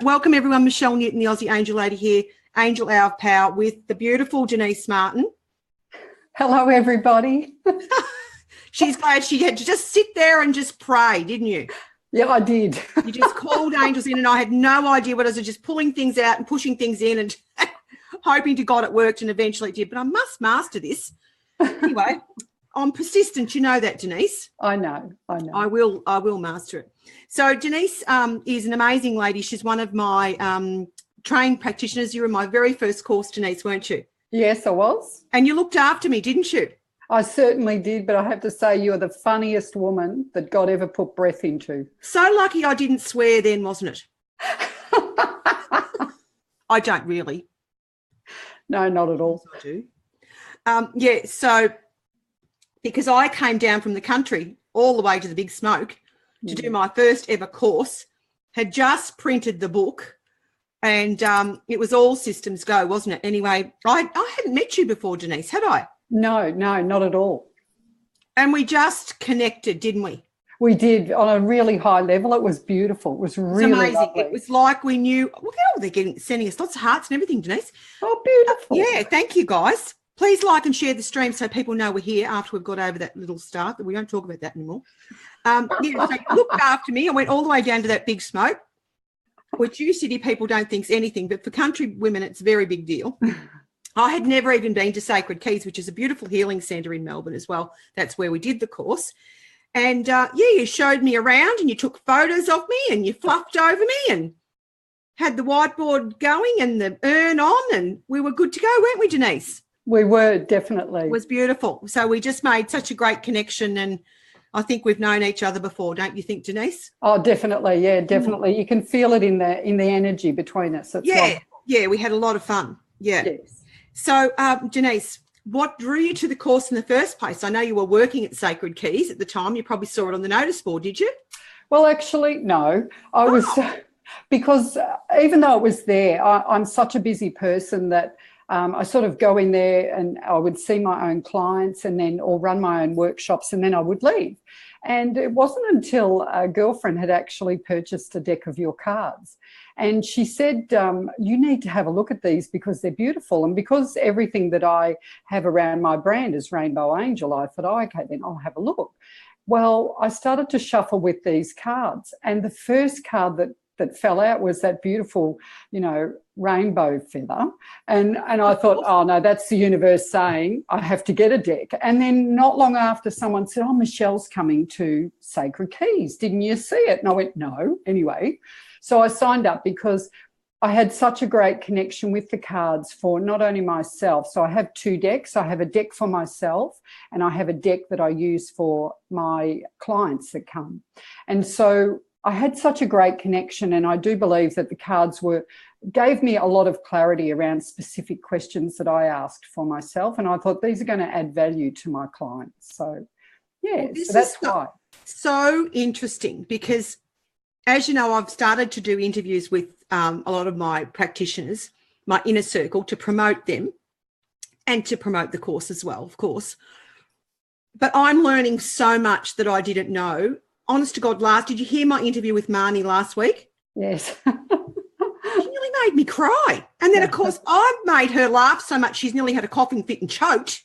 Welcome everyone, Michelle Newton, the Aussie Angel Lady here, Angel Hour of Power with the beautiful Denice Martin. Hello everybody. She's glad she had to just sit there and just pray, didn't you? Yeah, I did. You just called angels in and I had no idea what I was just pulling things out and pushing things in and hoping to God it worked, and eventually it did. But I must master this. Anyway, I'm persistent. You know that, Denice. I know. I will master it. So Denice is an amazing lady. She's one of my trained practitioners. You were in my very first course, Denice, weren't you? Yes, I was. And you looked after me, didn't you? I certainly did, but I have to say you are the funniest woman that God ever put breath into. So lucky I didn't swear then, wasn't it? I don't really. No, not at all. I do. So because I came down from the country all the way to the Big Smoke to do my first ever course, had just printed the book, and it was all systems go, wasn't it? Anyway, I hadn't met you before, Denice, had I? No, not at all. And we just connected, didn't we? We did, on a really high level. It was beautiful. It was really amazing. Lovely. It was like we knew. Look how they're sending us lots of hearts and everything, Denice. Oh, beautiful. Yeah, thank you, guys. Please like and share the stream so people know we're here after we've got over that little start. We don't talk about that anymore. So you looked after me. I went all the way down to that Big Smoke, which you city people don't think is anything, but for country women, it's a very big deal. I had never even been to Sacred Keys, which is a beautiful healing centre in Melbourne as well. That's where we did the course. And, you showed me around and you took photos of me and you fluffed over me and had the whiteboard going and the urn on, and we were good to go, weren't we, Denice? We were, definitely. It was beautiful. So we just made such a great connection, and I think we've known each other before, don't you think, Denice? Oh, definitely, yeah, definitely. You can feel it in the energy between us. Yeah, we had a lot of fun. Yeah. Yes. So, Denice, what drew you to the course in the first place? I know you were working at Sacred Keys at the time. You probably saw it on the notice board, did you? Well, actually, no. I was because even though it was there, I'm such a busy person that I sort of go in there and I would see my own clients and then or run my own workshops, and then I would leave. And it wasn't until a girlfriend had actually purchased a deck of your cards. And she said, you need to have a look at these because they're beautiful. And because everything that I have around my brand is Rainbow Angel, I thought, oh, okay, then I'll have a look. Well, I started to shuffle with these cards. And the first card that fell out was that beautiful, rainbow feather. And I thought, oh, no, that's the universe saying I have to get a deck. And then not long after, someone said, oh, Michelle's coming to Sacred Keys. Didn't you see it? And I went, no. Anyway, so I signed up because I had such a great connection with the cards for not only myself. So I have two decks. I have a deck for myself and I have a deck that I use for my clients that come. And so I had such a great connection, and I do believe that the cards gave me a lot of clarity around specific questions that I asked for myself, and I thought these are going to add value to my clients. So, yeah, so that's why. So interesting because, as you know, I've started to do interviews with a lot of my practitioners, my inner circle, to promote them and to promote the course as well, of course. But I'm learning so much that I didn't know. Honest to God, did you hear my interview with Marnie last week? Yes. She nearly made me cry. And then, of course, I've made her laugh so much she's nearly had a coughing fit and choked.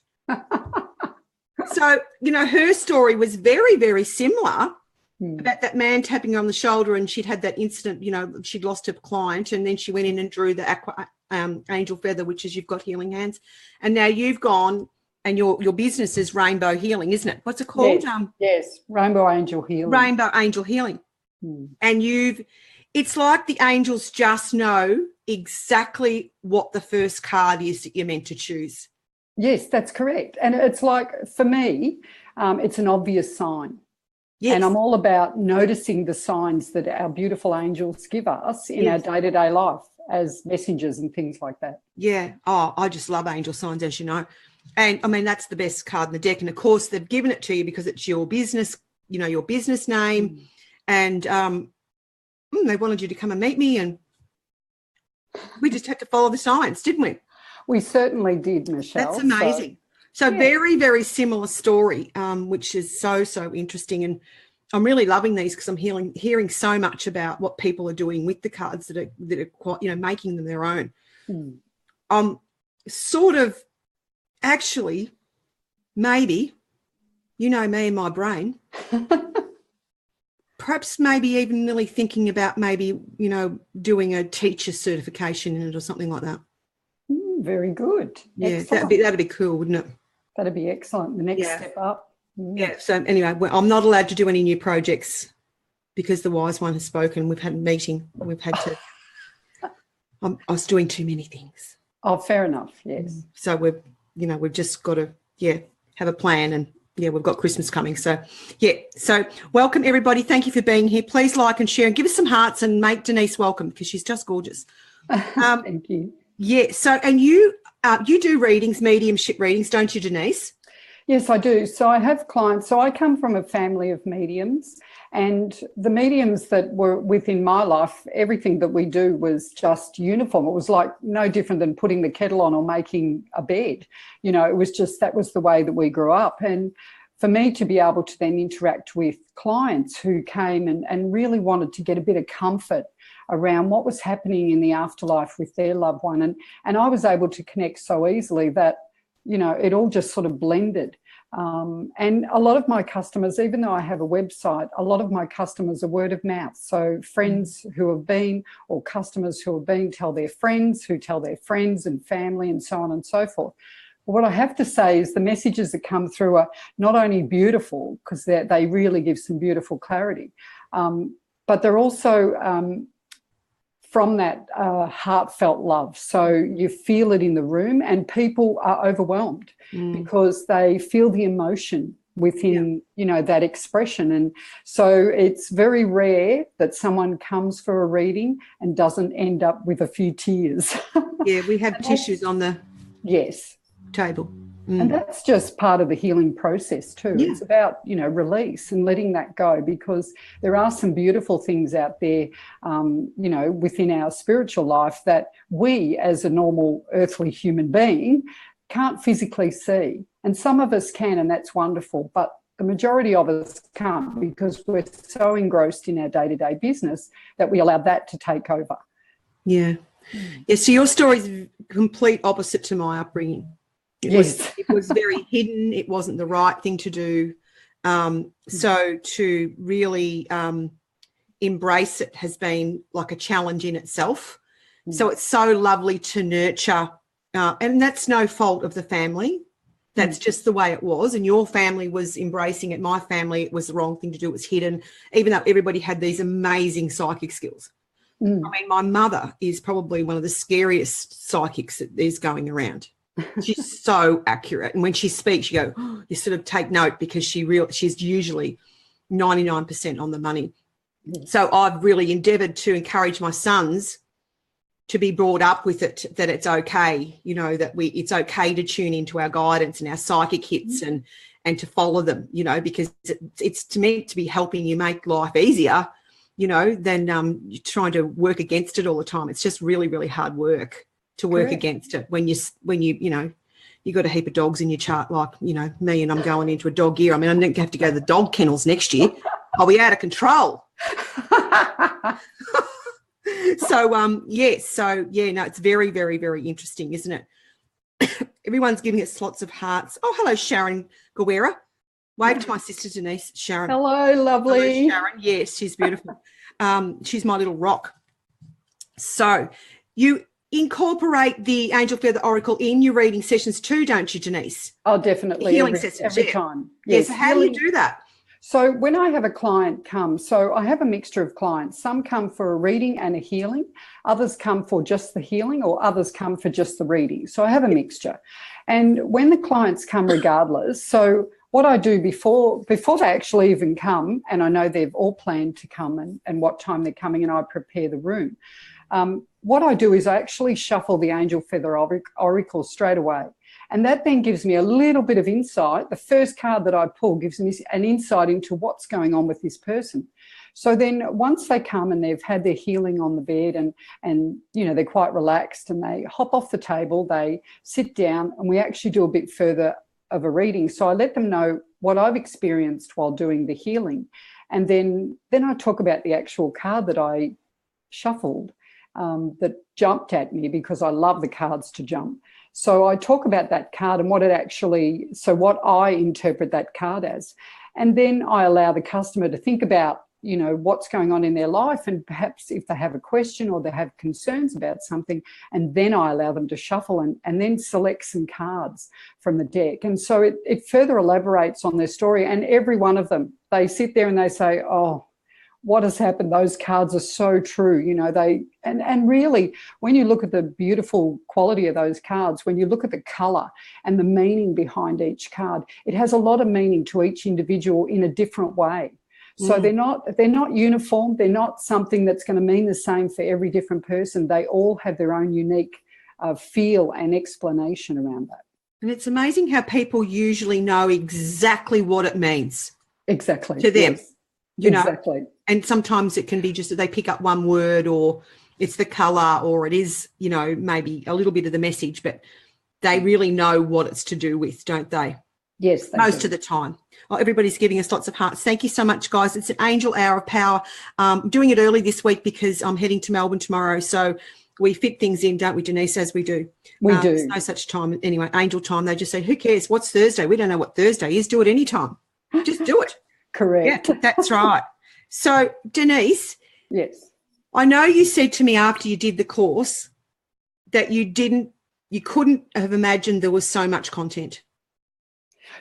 So, her story was very, very similar about that man tapping her on the shoulder, and she'd had that incident, she'd lost her client, and then she went in and drew the angel feather, which is you've got healing hands. And now you've gone, and your business is Rainbow Healing, isn't it? What's it called? Yes, Rainbow Angel Healing. Rainbow Angel Healing. And it's like the angels just know exactly what the first card is that you're meant to choose. Yes, that's correct. And it's like, for me, it's an obvious sign. Yes. And I'm all about noticing the signs that our beautiful angels give us in our day-to-day life as messengers and things like that. Yeah. Oh, I just love angel signs, as you know. And, I mean, that's the best card in the deck. And, of course, they've given it to you because it's your business, your business name. And they wanted you to come and meet me, and we just had to follow the signs, didn't we? We certainly did, Michelle. That's amazing. So very, very similar story, which is so, so interesting. And I'm really loving these because I'm hearing so much about what people are doing with the cards that are quite, making them their own. I'm sort of actually maybe, me and my brain, perhaps maybe even really thinking about maybe, doing a teacher certification in it or something like that. Very good. Yeah, excellent. that'd be cool, wouldn't it? That'd be excellent. The next step up. Yeah. So anyway, I'm not allowed to do any new projects because the wise one has spoken. We've had a meeting. We've had to. I was doing too many things. Oh, fair enough. Yes. So we've just got to have a plan, and we've got Christmas coming. So So welcome everybody. Thank you for being here. Please like and share and give us some hearts and make Denice welcome because she's just gorgeous. Thank you. Yeah. So and you do readings, mediumship readings, don't you, Denice? Yes, I do. So I have clients. So I come from a family of mediums, and the mediums that were within my life, everything that we do was just uniform. It was like no different than putting the kettle on or making a bed. It was just that was the way that we grew up. And for me to be able to then interact with clients who came and really wanted to get a bit of comfort around what was happening in the afterlife with their loved one. And I was able to connect so easily that, it all just sort of blended. And a lot of my customers, even though I have a website, a lot of my customers are word of mouth. So friends who have been, or customers who have been, tell their friends, who tell their friends and family and so on and so forth. But what I have to say is the messages that come through are not only beautiful, because they really give some beautiful clarity, but they're also from that heartfelt love. So you feel it in the room, and people are overwhelmed because they feel the emotion within, that expression. And so it's very rare that someone comes for a reading and doesn't end up with a few tears. Yeah, we have tissues on the table. And that's just part of the healing process too. Yeah. It's about, release and letting that go, because there are some beautiful things out there, within our spiritual life that we as a normal earthly human being can't physically see. And some of us can, and that's wonderful. But the majority of us can't, because we're so engrossed in our day-to-day business that we allow that to take over. Yeah. Yeah, so your story is complete opposite to my upbringing. It was very hidden. It wasn't the right thing to do. So to really embrace it has been like a challenge in itself. So it's so lovely to nurture, and that's no fault of the family. That's just the way it was. And your family was embracing it. My family, it was the wrong thing to do. It was hidden, even though everybody had these amazing psychic skills. I mean, my mother is probably one of the scariest psychics that is going around. She's so accurate, and when she speaks, you go, you sort of take note, because she's usually 99% on the money. So I've really endeavoured to encourage my sons to be brought up with it, that it's okay, that it's okay to tune into our guidance and our psychic hits and to follow them, because it's meant to be helping you make life easier, than trying to work against it all the time. It's just really, really hard work to work against it when you got a heap of dogs in your chart, like me, and I'm going into a dog year. I mean, I don't have to go to the dog kennels next year. I'll be out of control. So it's very, very, very interesting, isn't it? Everyone's giving us lots of hearts. Oh, hello, Sharon Guerra. Wave to my sister Denice. Sharon. Hello, lovely. Hello, Sharon. Yes, she's beautiful. She's my little rock. So you incorporate the Angel Feather Oracle in your reading sessions too, don't you, Denice? Oh, definitely. Healing sessions every time. Yes. So how do you do that? So when I have a client come, so I have a mixture of clients. Some come for a reading and a healing. Others come for just the healing, or others come for just the reading. So I have a mixture. And when the clients come regardless, so what I do before they actually even come, and I know they've all planned to come and what time they're coming, and I prepare the room. What I do is I actually shuffle the Angel Feather Oracle straight away. And that then gives me a little bit of insight. The first card that I pull gives me an insight into what's going on with this person. So then once they come and they've had their healing on the bed and they're quite relaxed, and they hop off the table, they sit down, and we actually do a bit further of a reading. So I let them know what I've experienced while doing the healing. And then I talk about the actual card that I shuffled that jumped at me, because I love the cards to jump. So I talk about that card and what I interpret that card as. And then I allow the customer to think about, what's going on in their life, and perhaps if they have a question or they have concerns about something, and then I allow them to shuffle and then select some cards from the deck. And so it further elaborates on their story. And every one of them, they sit there and they say, oh, what has happened? Those cards are so true. And really, when you look at the beautiful quality of those cards, when you look at the colour and the meaning behind each card, it has a lot of meaning to each individual in a different way. So they're not uniform. They're not something that's going to mean the same for every different person. They all have their own unique feel and explanation around that. And it's amazing how people usually know exactly what it means. Exactly. To them. Yes. Exactly. And sometimes it can be just that they pick up one word, or it's the colour, or it is, maybe a little bit of the message, but they really know what it's to do with, don't they? Yes. Most of the time. Oh, everybody's giving us lots of hearts. Thank you so much, guys. It's an Angel Hour of Power. I'm doing it early this week because I'm heading to Melbourne tomorrow. So we fit things in, don't we, Denice, as we do? We do. There's no such time. Anyway, Angel time, they just say, who cares? What's Thursday? We don't know what Thursday is. Do it anytime. Just do it. Correct. Yeah, that's right. So, Denice. Yes. I know you said to me after you did the course that you couldn't have imagined there was so much content.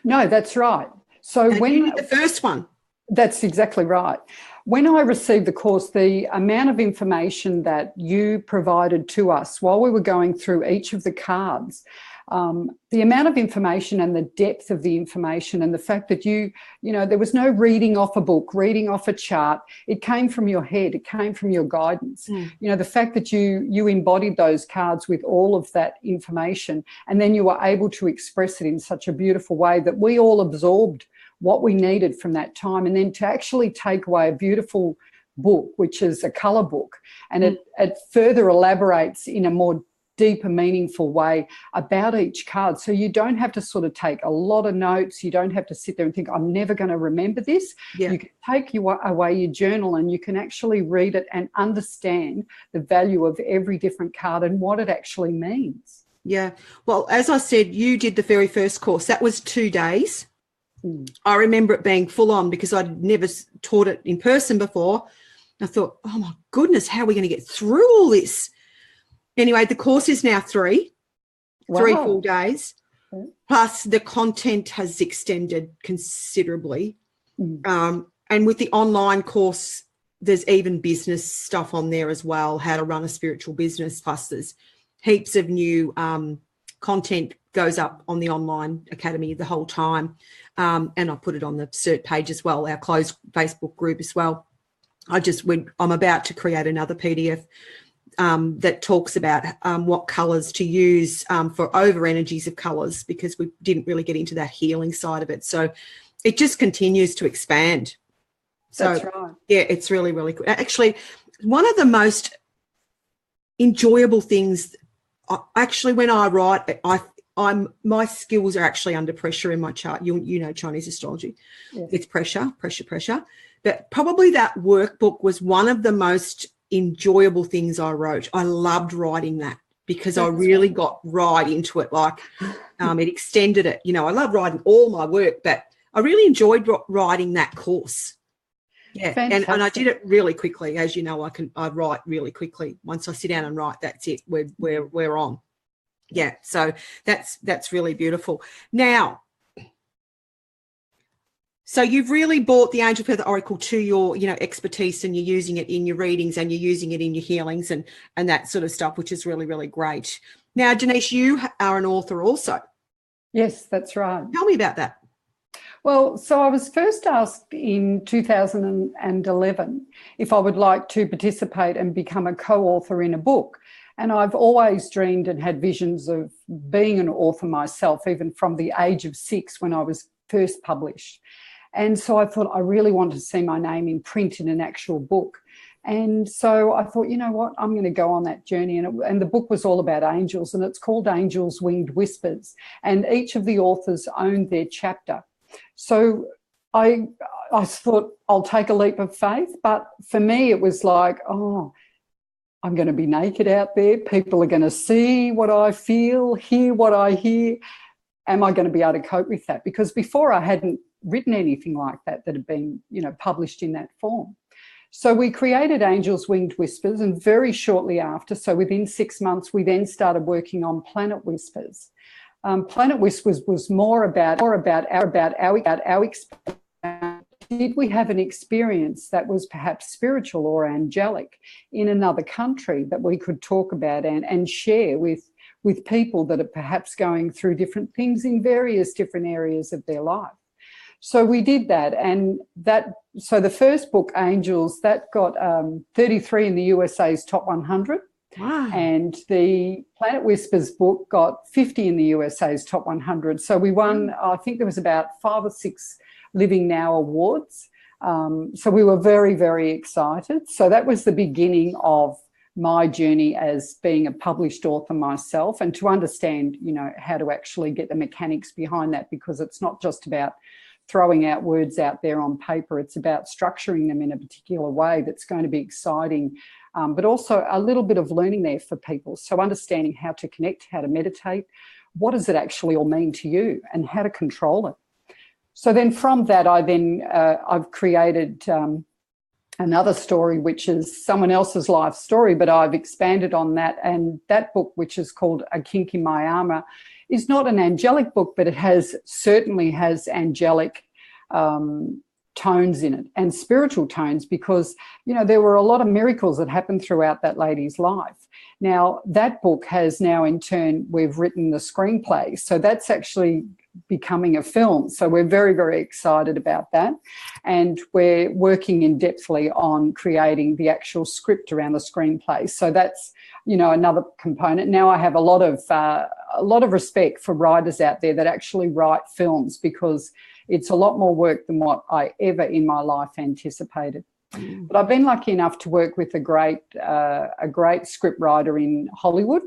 No, that's right. So when you did the first one. That's exactly right. When I received the course, the amount of information that you provided to us while we were going through each of the cards, the amount of information and the depth of the information, and the fact that there was no reading off a book, reading off a chart. It came from your head. It came from your guidance. The fact that you embodied those cards with all of that information, and then you were able to express it in such a beautiful way that we all absorbed what we needed from that time, and then to actually take away a beautiful book, which is a colour book, and it further elaborates in a more deeper, meaningful way about each card. So you don't have to sort of take a lot of notes. You don't have to sit there and think, I'm never going to remember this. Yeah. You can take away your journal and you can actually read it and understand the value of every different card and what it actually means. Yeah. Well, as I said, you did the very first course. That was 2 days. I remember it being full on because I'd never taught it in person before. I thought, oh, my goodness, how are we going to get through all this? Anyway, the course is now 3 full days, plus the content has extended considerably. And with the online course, there's even business stuff on there as well, how to run a spiritual business, plus there's heaps of new content goes up on the online academy the whole time. And I put it on the cert page as well, our closed Facebook group as well. I'm about to create another PDF that talks about what colours to use for over energies of colours, because we didn't really get into that healing side of it. So it just continues to expand. So, that's right. Yeah, it's really, really cool. Actually, one of the most enjoyable things, actually, when I write, my skills are actually under pressure in my chart. You know Chinese astrology. Yeah. It's pressure. But probably that workbook was one of the most enjoyable things I wrote. I loved writing that because I really got right into it. Like it extended it. I love writing all my work, but I really enjoyed writing that course. Yeah, and I did it really quickly. As you know, I write really quickly. Once I sit down and write, that's it. We're on. Yeah, so that's really beautiful. Now, so you've really brought the Angel Feather Oracle to your, expertise, and you're using it in your readings and you're using it in your healings and that sort of stuff, which is really, really great. Now, Denice, you are an author also. Yes, that's right. Tell me about that. Well, so I was first asked in 2011 if I would like to participate and become a co-author in a book. And I've always dreamed and had visions of being an author myself, even from the age of 6 when I was first published. And so I thought I really wanted to see my name in print in an actual book. And so I thought, you know what, I'm going to go on that journey. And the book was all about angels, and it's called Angels' Winged Whispers. And each of the authors owned their chapter. So I thought I'll take a leap of faith. But for me, it was like, oh, I'm going to be naked out there. People are going to see what I feel, hear what I hear. Am I going to be able to cope with that? Because before I hadn't written anything like that had been, published in that form. So we created Angels Winged Whispers, and very shortly after, so within 6 months, we then started working on Planet Whispers. Planet Whispers was more about our experience. Did we have an experience that was perhaps spiritual or angelic in another country that we could talk about and share with people that are perhaps going through different things in various different areas of their life? So we did that, so the first book, Angels, that got 33 in the USA's top 100. Wow. And the Planet Whispers book got 50 in the USA's top 100. So we won, I think there was about 5 or 6 Living Now awards. So we were very, very excited. So that was the beginning of my journey as being a published author myself, and to understand, how to actually get the mechanics behind that, because it's not just about throwing out words out there on paper. It's about structuring them in a particular way that's going to be exciting, but also a little bit of learning there for people. So understanding how to connect, how to meditate, what does it actually all mean to you, and how to control it. So then from that, I've created another story, which is someone else's life story, but I've expanded on that. And that book, which is called A Kink in My Armour, is not an angelic book, but it certainly has angelic tones in it and spiritual tones, because, there were a lot of miracles that happened throughout that lady's life. Now, that book has now, in turn, we've written the screenplay. So that's actually becoming a film. So we're very, very excited about that. And we're working in depthly on creating the actual script around the screenplay. So that's, another component. Now I have a lot of respect for writers out there that actually write films, because it's a lot more work than what I ever in my life anticipated. But I've been lucky enough to work with a great script writer in Hollywood.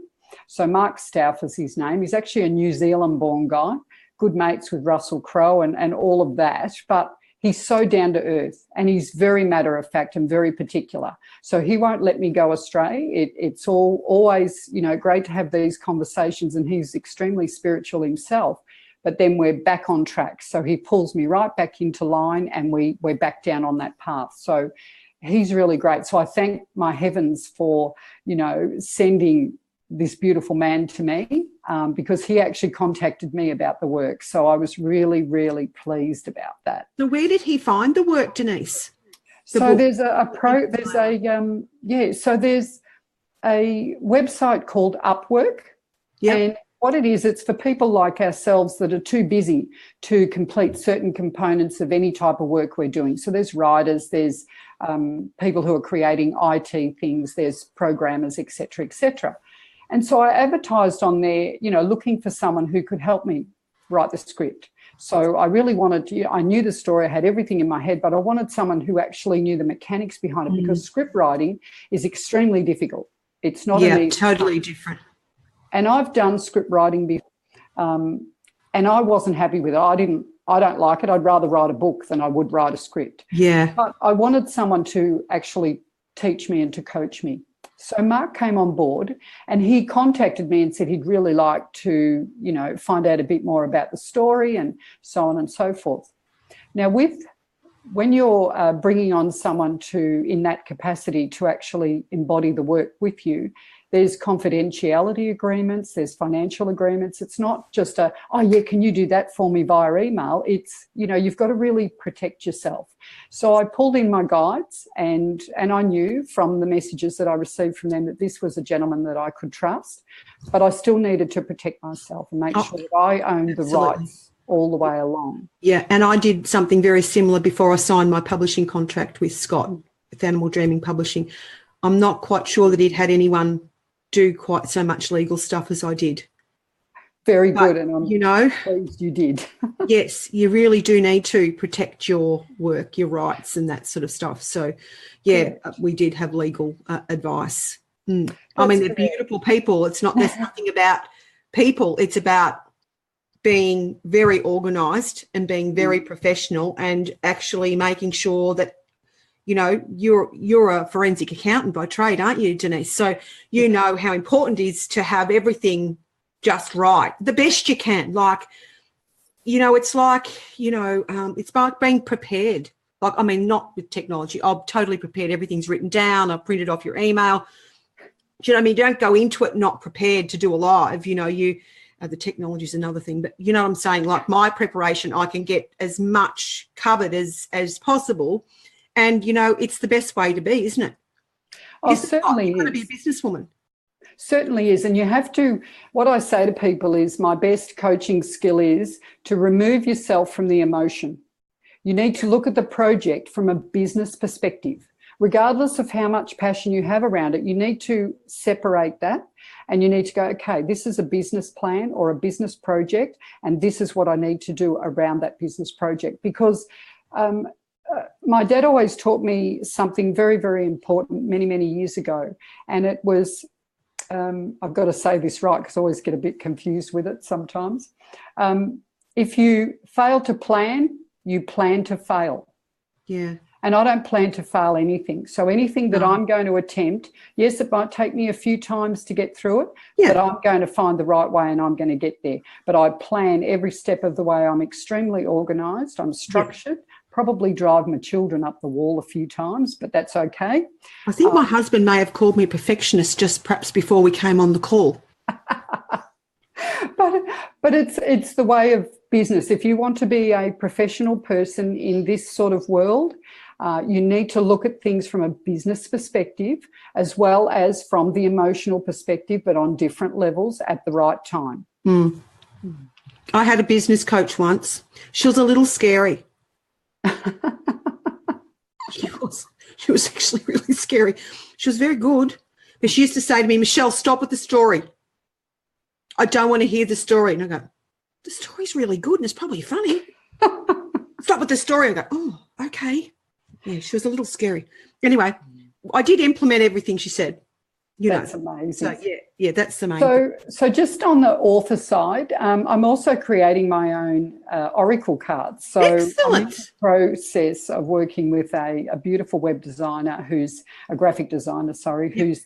So Mark Stauff is his name. He's actually a New Zealand-born guy, good mates with Russell Crowe and all of that. But he's so down to earth, and he's very matter of fact and very particular. So he won't let me go astray. It's always, great to have these conversations, and he's extremely spiritual himself. But then we're back on track. So he pulls me right back into line, and we're back down on that path. So he's really great. So I thank my heavens for, sending this beautiful man to me, because he actually contacted me about the work. So I was really, really pleased about that. So where did he find the work, Denice? There's a website called Upwork. Yeah. And what it is, it's for people like ourselves that are too busy to complete certain components of any type of work we're doing. So there's writers, there's people who are creating IT things, there's programmers, et cetera, et cetera. And so I advertised on there, looking for someone who could help me write the script. So I really wanted I knew the story, I had everything in my head, but I wanted someone who actually knew the mechanics behind it, because script writing is extremely difficult. It's not an easy totally different. And I've done script writing before, and I wasn't happy with it. I don't like it. I'd rather write a book than I would write a script. Yeah. But I wanted someone to actually teach me and to coach me. So Mark came on board, and he contacted me and said he'd really like to, find out a bit more about the story and so on and so forth. Now, when you're bringing on someone in that capacity to actually embody the work with you, there's confidentiality agreements, there's financial agreements. It's not just can you do that for me via email? It's, you've got to really protect yourself. So I pulled in my guides, and I knew from the messages that I received from them that this was a gentleman that I could trust, but I still needed to protect myself and make sure that I owned the rights all the way along. Yeah, and I did something very similar before I signed my publishing contract with Scott, with Animal Dreaming Publishing. I'm not quite sure that he'd had anyone do quite so much legal stuff as I did. Very good, and I'm pleased you did. Yes, you really do need to protect your work, your rights and that sort of stuff. So, we did have legal advice. I mean, they're beautiful people. There's nothing about people. It's about being very organised and being very professional and actually making sure that, you know, you're a forensic accountant by trade, aren't you, Denice? So you know how important it is to have everything just right, the best you can. Like, you know, it's like, you know, it's like being prepared. Like, I mean, not with technology. I'm totally prepared. Everything's written down. I've printed off your email. Do you know what I mean? Don't go into it not prepared to do a live. You know, the technology is another thing. But you know what I'm saying? Like, my preparation, I can get as much covered as possible. And, you know, it's the best way to be, isn't it? Oh, certainly you've got to be a businesswoman. Certainly is. And you have to, what I say to people is my best coaching skill is to remove yourself from the emotion. You need to look at the project from a business perspective. Regardless of how much passion you have around it, you need to separate that and you need to go, okay, this is a business plan or a business project, and this is what I need to do around that business project. Because my dad always taught me something very, very important many, many years ago, and it was, I've got to say this right because I always get a bit confused with it sometimes. If you fail to plan, you plan to fail. Yeah. And I don't plan to fail anything. So anything that I'm going to attempt, yes, it might take me a few times to get through it, but I'm going to find the right way and I'm going to get there. But I plan every step of the way. I'm extremely organised. I'm structured. Probably drive my children up the wall a few times, but that's okay. I think my husband may have called me a perfectionist just perhaps before we came on the call. But it's the way of business. If you want to be a professional person in this sort of world, you need to look at things from a business perspective as well as from the emotional perspective, but on different levels at the right time. I had a business coach once. She was a little scary. She was actually really scary. She was very good, but she used to say to me, Michelle, stop with the story. I don't want to hear the story. And I go, the story's really good and it's probably funny. Stop with the story. I go, oh, okay. Yeah, she was a little scary. Anyway, I did implement everything she said. That's amazing. So, yeah, that's the main thing. So just on the author side, I'm also creating my own oracle cards. So excellent. I'm in the process of working with a beautiful web designer who's a graphic designer, who's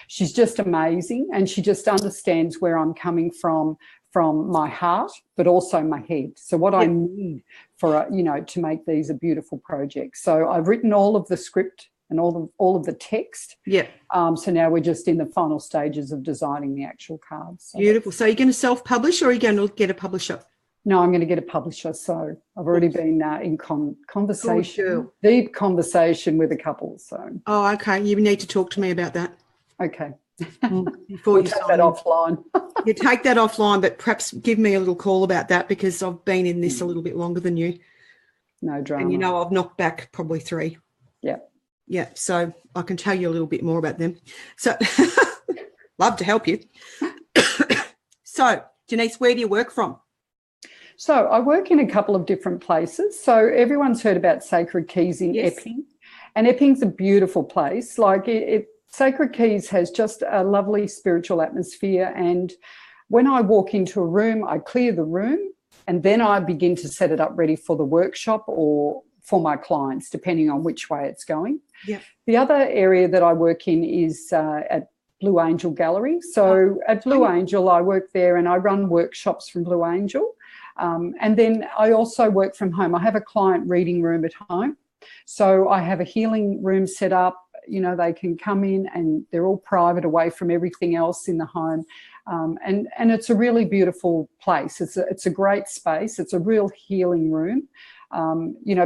she's just amazing, and she just understands where I'm coming from my heart, but also my head. So what I need for, to make these a beautiful project. So I've written all of the script and all of the text. Yeah. So now we're just in the final stages of designing the actual cards. So beautiful. So you're going to self-publish or are you going to get a publisher? No, I'm going to get a publisher. So I've already been in conversation, deep conversation with a couple. So. Oh, okay. You need to talk to me about that. Okay. Before we'll take that offline. You take that offline, but perhaps give me a little call about that because I've been in this a little bit longer than you. No drama. And I've knocked back probably 3. Yeah. Yeah, so I can tell you a little bit more about them. So love to help you. So, Denice, where do you work from? So I work in a couple of different places. So everyone's heard about Sacred Keys in Epping, and Epping's a beautiful place. Like Sacred Keys has just a lovely spiritual atmosphere, and when I walk into a room, I clear the room and then I begin to set it up ready for the workshop or for my clients, depending on which way it's going. Yeah. The other area that I work in is at Blue Angel Gallery. So at Blue Angel, I work there and I run workshops from Blue Angel. And then I also work from home. I have a client reading room at home. So I have a healing room set up. They can come in and they're all private, away from everything else in the home. And it's a really beautiful place. It's a great space. It's a real healing room.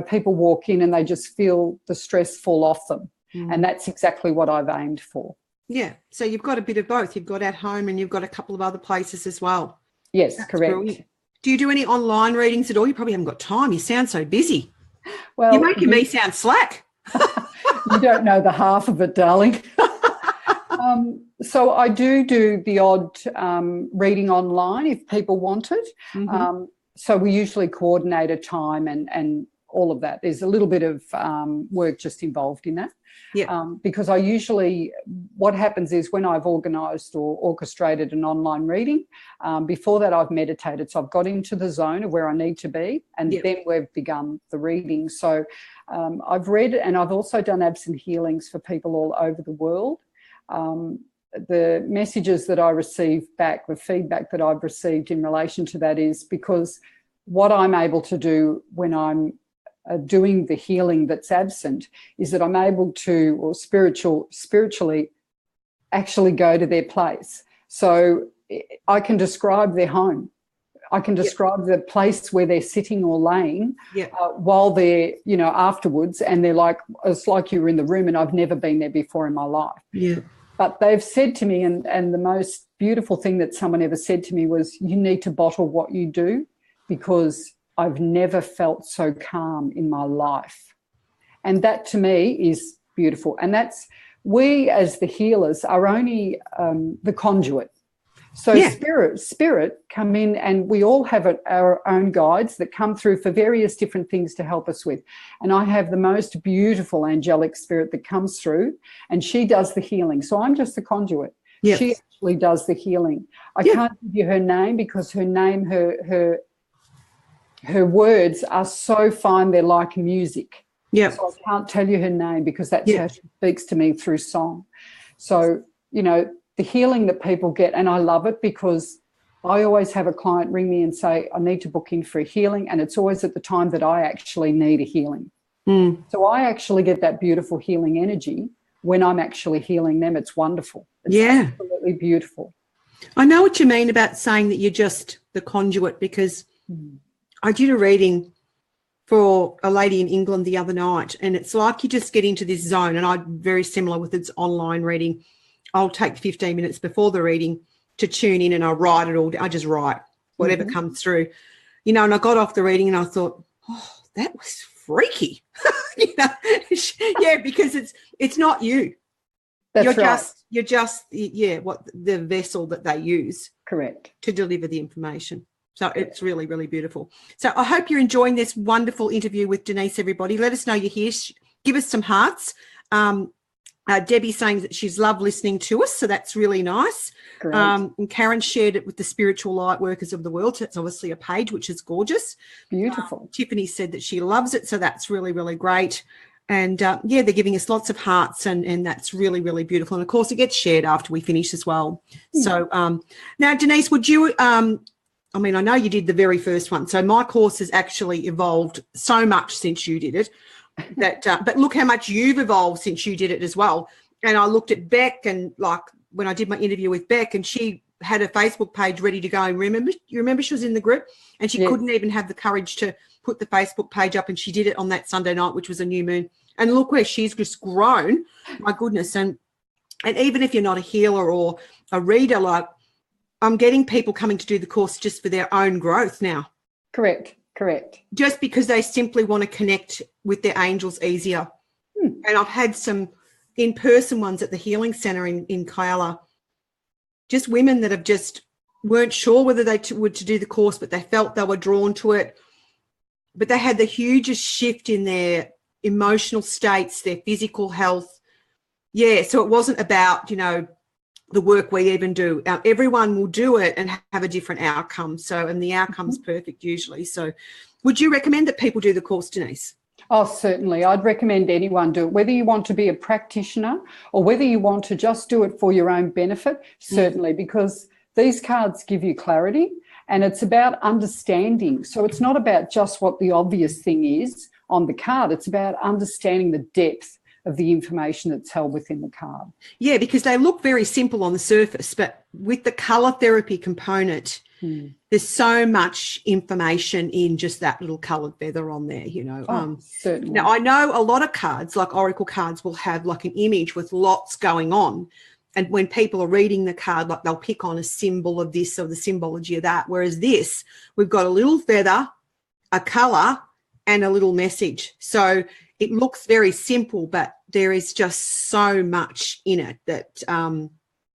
People walk in and they just feel the stress fall off them. And that's exactly what I've aimed for. Yeah. So you've got a bit of both. You've got at home and you've got a couple of other places as well. Yes, that's correct. Brilliant. Do you do any online readings at all? You probably haven't got time. You sound so busy. Well, you're making me sound slack. You don't know the half of it, darling. So I do the odd reading online if people want it. Mm-hmm. So we usually coordinate a time and all of that. There's a little bit of work just involved in that. Because I usually, what happens is when I've organised or orchestrated an online reading, before that I've meditated. So I've got into the zone of where I need to be, and then we've begun the reading. So I've read, and I've also done absent healings for people all over the world. The messages that I receive back, the feedback that I've received in relation to that is because what I'm able to do when I'm doing the healing that's absent is that I'm able to, or spiritually actually go to their place. So I can describe their home. I can describe the place where they're sitting or laying while they're, afterwards, and they're like, it's like you were in the room and I've never been there before in my life. Yeah. But they've said to me, and the most beautiful thing that someone ever said to me was, you need to bottle what you do, because I've never felt so calm in my life. And that to me is beautiful. And that's, we as the healers are only the conduit. So spirit come in, and we all have our own guides that come through for various different things to help us with. And I have the most beautiful angelic spirit that comes through, and she does the healing. So I'm just the conduit. Yes. She actually does the healing. I can't give you her name because her name, her words are so fine, they're like music. Yeah. So I can't tell you her name because that's how she speaks to me through song. So, the healing that people get, and I love it because I always have a client ring me and say, I need to book in for a healing, and it's always at the time that I actually need a healing. So I actually get that beautiful healing energy when I'm actually healing them. It's wonderful. It's absolutely beautiful. I know what you mean about saying that you're just the conduit, because I did a reading for a lady in England the other night, and it's like you just get into this zone, and I'm very similar with its online reading. I'll take 15 minutes before the reading to tune in, and I write it all. I just write whatever comes through, and I got off the reading and I thought, oh, that was freaky. Because it's not you. You're just what the vessel that they use. Correct. To deliver the information. So it's really, really beautiful. So I hope you're enjoying this wonderful interview with Denice, everybody. Let us know you're here. Give us some hearts. Debbie's saying that she's loved listening to us, so that's really nice. And Karen shared it with the Spiritual Light Workers of the World. So it's obviously a page, which is gorgeous. Beautiful. Tiffany said that she loves it, so that's really, really great. And, they're giving us lots of hearts, and that's really, really beautiful. And, of course, it gets shared after we finish as well. So now, Denice, would you I know you did the very first one. So my course has actually evolved so much since you did it. But look how much you've evolved since you did it as well. And I looked at Beck, and like when I did my interview with Beck, and she had a Facebook page ready to go. And you remember she was in the group, and she couldn't even have the courage to put the Facebook page up, and she did it on that Sunday night, which was a new moon. And look where she's just grown. My goodness. And even if you're not a healer or a reader, like I'm getting people coming to do the course just for their own growth now. Correct. Just because they simply want to connect with their angels easier. And I've had some in-person ones at the Healing Centre in Kyala, just women that have just weren't sure whether they would to do the course, but they felt they were drawn to it. But they had the hugest shift in their emotional states, their physical health. So it wasn't about, the work we even do. Everyone will do it and have a different outcome. And the outcome's perfect usually. So would you recommend that people do the course, Denice? Oh, certainly. I'd recommend anyone do it, whether you want to be a practitioner or whether you want to just do it for your own benefit, certainly, because these cards give you clarity, and it's about understanding. So it's not about just what the obvious thing is on the card. It's about understanding the depth of the information that's held within the card. Yeah, because they look very simple on the surface, but with the colour therapy component, there's so much information in just that little coloured feather on there, Certainly. Now, I know a lot of cards, like oracle cards, will have like an image with lots going on. And when people are reading the card, like they'll pick on a symbol of this or the symbology of that. Whereas this, we've got a little feather, a colour, and a little message. So it looks very simple, but there is just so much in it that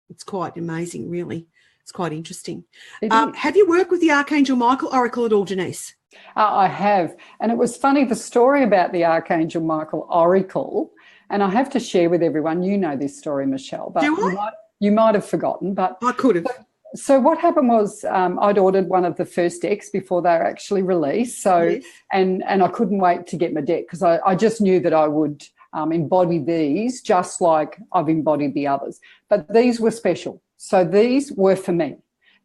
it's quite amazing, really. It's quite interesting. Have you worked with the Archangel Michael Oracle at all, Denice? I have. And it was funny, the story about the Archangel Michael Oracle And I have to share with everyone, you know this story, Michelle, but Do I? you might have forgotten. But I could have. So what happened was I'd ordered one of the first decks before they were actually released. So Yes. and I couldn't wait to get my deck because I just knew that I would embody these just like I've embodied the others. But these were special. So these were for me.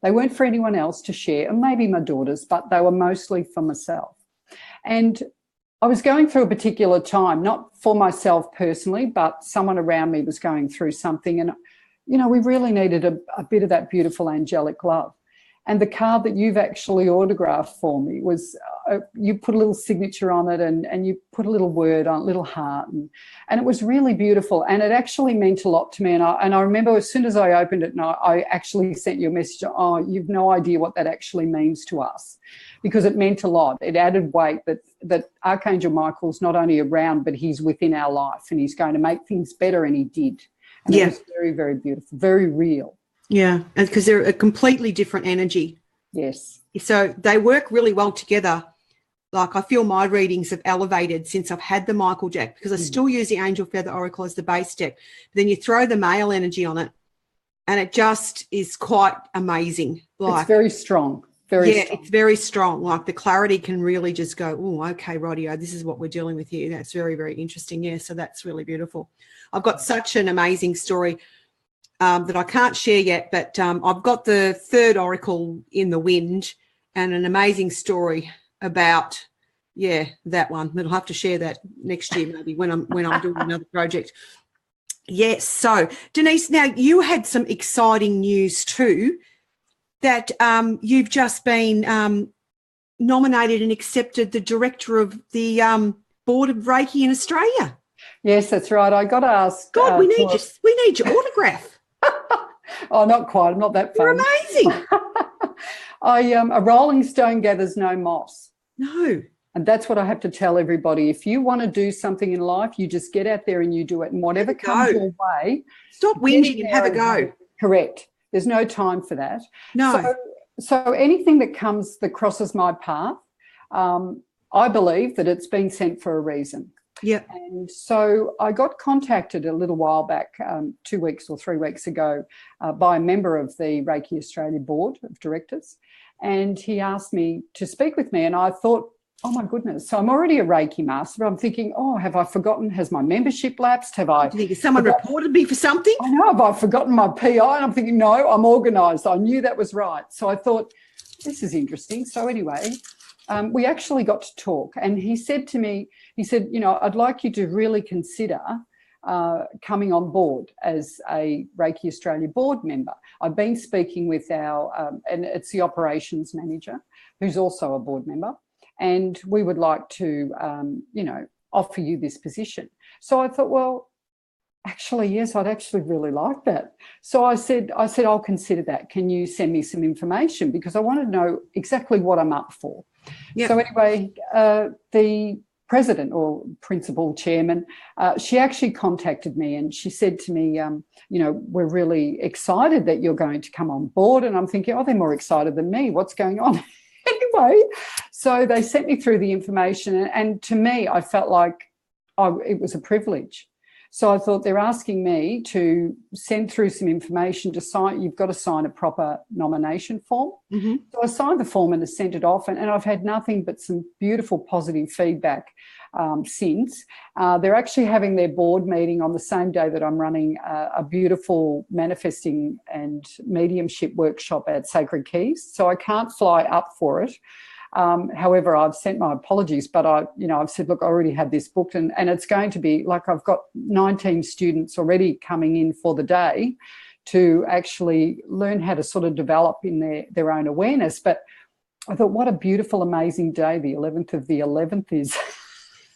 They weren't for anyone else to share, and maybe my daughters, but they were mostly for myself. And I was going through a particular time, not for myself personally, but someone around me was going through something. And, you know, we really needed a bit of that beautiful angelic love. And the card that you've actually autographed for me was, you put a little signature on it and you put a little word on it, little heart. And it was really beautiful. And it actually meant a lot to me. And I remember as soon as I opened it, and I actually sent you a message, oh, you've no idea what that actually means to us, because it meant a lot. It added weight that Archangel Michael's not only around, but he's within our life and he's going to make things better, and he did. And it was very, very beautiful, very real. Yeah, because they're a completely different energy. Yes. So they work really well together. Like I feel my readings have elevated since I've had the Michael deck, because I still use the Angel Feather Oracle as the base deck. But then you throw the male energy on it and it just is quite amazing. Like, it's very strong. Very strong. It's very strong. Like the clarity can really just go, oh, okay, rightio, this is what we're dealing with here. That's very, very interesting. Yeah, so that's really beautiful. I've got such an amazing story that I can't share yet, but I've got the third oracle in the wind and an amazing story about, that one. But I'll have to share that next year maybe when I'm doing another project. Yes. So, Denice, now you had some exciting news too, that you've just been nominated and accepted the director of the Board of Reiki in Australia. Yes, that's right. I got asked. God, we need your autograph. Oh, not quite. I'm not that You're famous. amazing. A rolling stone gathers no moss. No. And that's what I have to tell everybody. If you want to do something in life, you just get out there and you do it. And whatever comes your way. Stop whinging and have a go. Correct. There's no time for that. No. So anything that crosses my path, I believe that it's been sent for a reason. Yeah. And so I got contacted a little while back, 2 weeks or 3 weeks ago, by a member of the Reiki Australia Board of Directors. And he asked me to speak with me. And I thought, oh, my goodness. So I'm already a Reiki master. I'm thinking, oh, have I forgotten? Has my membership lapsed? Do you think someone reported me for something? I know. Have I forgotten my PI? And I'm thinking, no, I'm organised. I knew that was right. So I thought, this is interesting. So anyway, we actually got to talk. And he said to me, you know, I'd like you to really consider coming on board as a Reiki Australia board member. I've been speaking with our, and it's the operations manager, who's also a board member, and we would like to, you know, offer you this position. So I thought, well, actually, yes, I'd actually really like that. So I said, I'll consider that. Can you send me some information? Because I want to know exactly what I'm up for. Yep. So anyway, the president or principal chairman, she actually contacted me and she said to me, you know, we're really excited that you're going to come on board. And I'm thinking, oh, they're more excited than me. What's going on? Anyway, so they sent me through the information, and to me, I felt like it was a privilege. So I thought, they're asking me to send through some information to sign. You've got to sign a proper nomination form. Mm-hmm. So I signed the form and sent it off, and I've had nothing but some beautiful positive feedback since. They're actually having their board meeting on the same day that I'm running a beautiful manifesting and mediumship workshop at Sacred Keys. So I can't fly up for it. However, I've sent my apologies, but I've said, look, I already had this booked, and it's going to be like, I've got 19 students already coming in for the day to actually learn how to sort of develop in their own awareness. But I thought, what a beautiful, amazing day the 11th of the 11th is.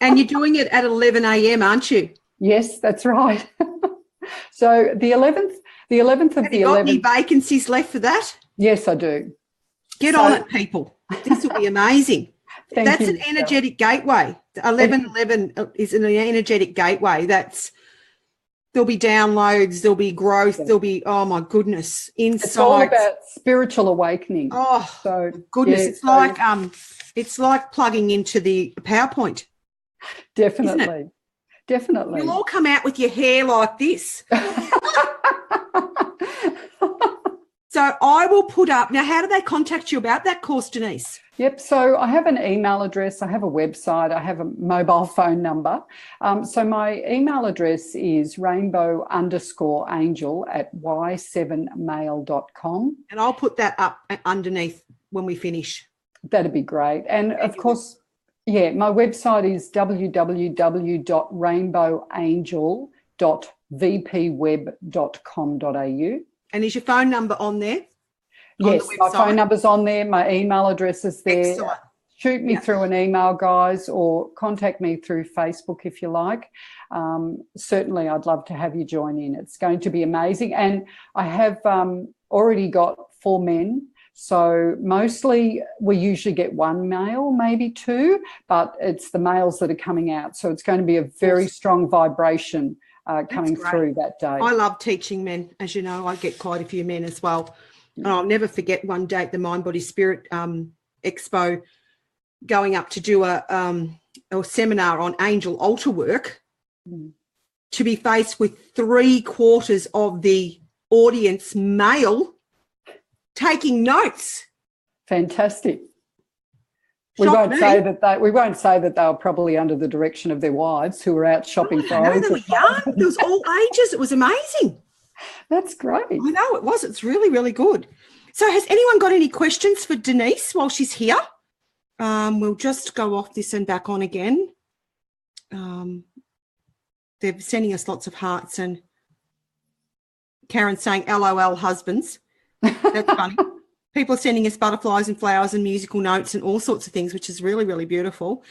And you're doing it at 11 a.m., aren't you? Yes, that's right. So the 11th of the 11th. Have you got any vacancies left for that? Yes, I do. Get on it, people. This will be amazing. That's an energetic gateway. 1111 is an energetic gateway. There'll be downloads, there'll be growth, there'll be, oh my goodness, insights. It's all about spiritual awakening. Oh, so goodness, it's like plugging into the PowerPoint. Definitely. definitely. You'll all come out with your hair like this. So I will put up, now how do they contact you about that course, Denice? Yep, so I have an email address, I have a website, I have a mobile phone number. So my email address is rainbowangel@y7mail.com. And I'll put that up underneath when we finish. That'd be great. And of course, yeah, my website is www.rainbowangel.vpweb.com.au. And is your phone number on there? Yes, my phone number's on there. My email address is there. Excellent. Shoot me through an email, guys, or contact me through Facebook if you like. Certainly, I'd love to have you join in. It's going to be amazing. And I have already got 4 men. So mostly we usually get 1 male, maybe 2, but it's the males that are coming out. So it's going to be a very strong vibration coming through that day. I love teaching men. As you know, I get quite a few men as well. And I'll never forget one day at the Mind, Body, Spirit Expo going up to do a seminar on angel altar work, to be faced with 3/4 of the audience male taking notes. Fantastic. We won't say that they were probably under the direction of their wives who were out shopping for. No, they were young. There was all ages. It was amazing. That's great. I know it was. It's really, really good. So has anyone got any questions for Denice while she's here? We'll just go off this and back on again. They're sending us lots of hearts, and Karen's saying, LOL husbands. That's funny. People are sending us butterflies and flowers and musical notes and all sorts of things, which is really, really beautiful.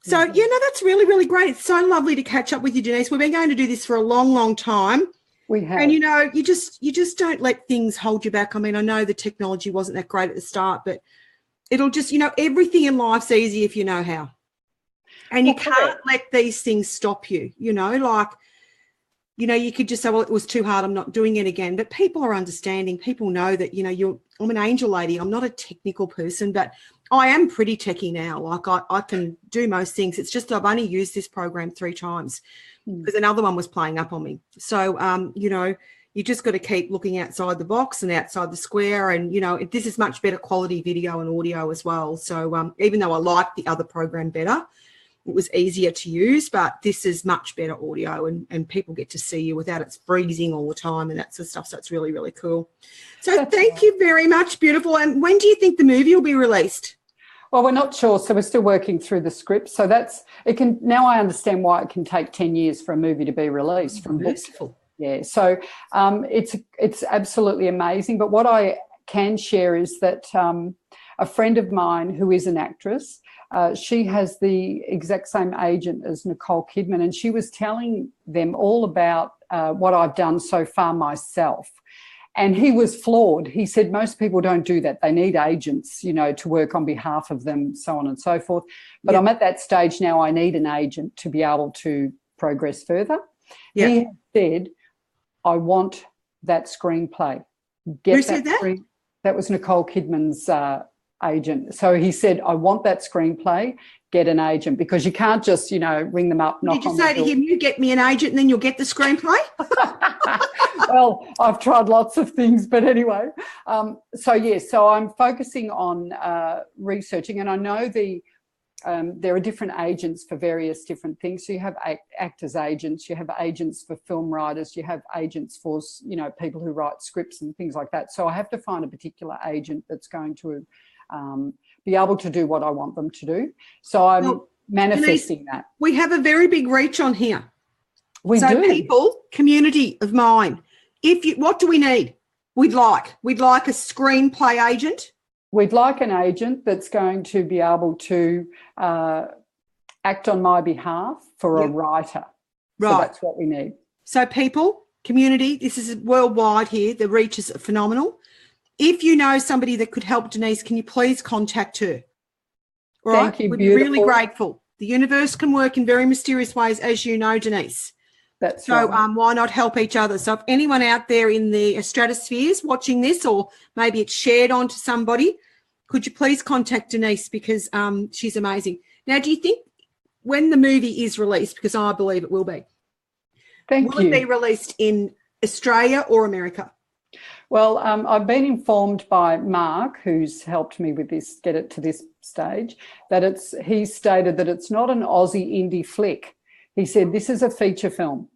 So, that's really, really great. It's so lovely to catch up with you, Denice. We've been going to do this for a long, long time. We have. And, you just don't let things hold you back. I mean, I know the technology wasn't that great at the start, but it'll just, everything in life's easy if you know how. And you can't let these things stop you, you could just say, well, it was too hard, I'm not doing it again. But people are understanding. People know that, I'm an angel lady. I'm not a technical person, but I am pretty techie now. Like I can do most things. It's just I've only used this program 3 times because another one was playing up on me. So, you just got to keep looking outside the box and outside the square. And, this is much better quality video and audio as well. So even though I like the other program better, it was easier to use, but this is much better audio and people get to see you without it freezing all the time and that sort of stuff. So it's really, really cool. So thank you very much. Beautiful. And when do you think the movie will be released? Well, we're not sure. So we're still working through the script. So now I understand why it can take 10 years for a movie to be released from books. Yeah. So it's absolutely amazing. But what I can share is that a friend of mine who is an actress, she has the exact same agent as Nicole Kidman, and she was telling them all about what I've done so far myself. And he was floored. He said most people don't do that. They need agents, to work on behalf of them, so on and so forth. But I'm at that stage now. I need an agent to be able to progress further. Yep. He said, I want that screenplay. Who said that? That was Nicole Kidman's agent. So he said, I want that screenplay, get an agent, because you can't just, ring them up, knock on the door. Did you say to him, you get me an agent and then you'll get the screenplay? Well, I've tried lots of things, but anyway. So I'm focusing on researching, and I know there are different agents for various different things. So you have actors agents, you have agents for film writers, you have agents for, people who write scripts and things like that. So I have to find a particular agent that's going to be able to do what I want them to do. So I'm manifesting that. We have a very big reach on here. We do. People, community of mine, what do we need? We'd like a screenplay agent. We'd like an agent that's going to be able to act on my behalf for a writer. Right. So that's what we need. So people, community, this is worldwide here. The reach is phenomenal. If you know somebody that could help Denice, can you please contact her? All right? Thank you, we'd be really grateful. The universe can work in very mysterious ways, as you know, Denice. That's so right. Why not help each other? So if anyone out there in the stratospheres watching this, or maybe it's shared on to somebody, could you please contact Denice, because she's amazing. Now, do you think when the movie is released, because I believe it will be, Thank will you. it be released in Australia or America? Well, I've been informed by Mark, who's helped me with this, get it to this stage, that he stated that it's not an Aussie indie flick. He said, this is a feature film.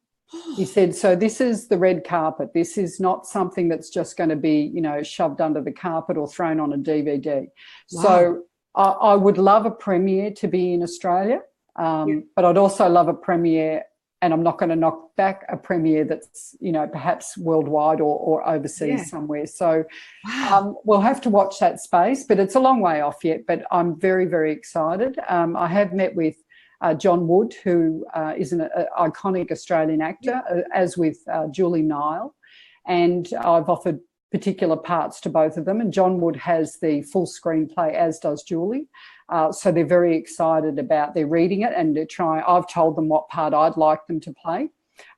He said, so this is the red carpet. This is not something that's just going to be, shoved under the carpet or thrown on a DVD. Wow. So I would love a premiere to be in Australia, but I'd also love a premiere, and I'm not going to knock back a premiere that's, perhaps worldwide or overseas somewhere. So we'll have to watch that space, but it's a long way off yet, but I'm very, very excited. I have met with John Wood, who is an iconic Australian actor, as with Julie Nile, and I've offered particular parts to both of them, and John Wood has the full screenplay, as does Julie. So they're very excited they're reading it, and I've told them what part I'd like them to play,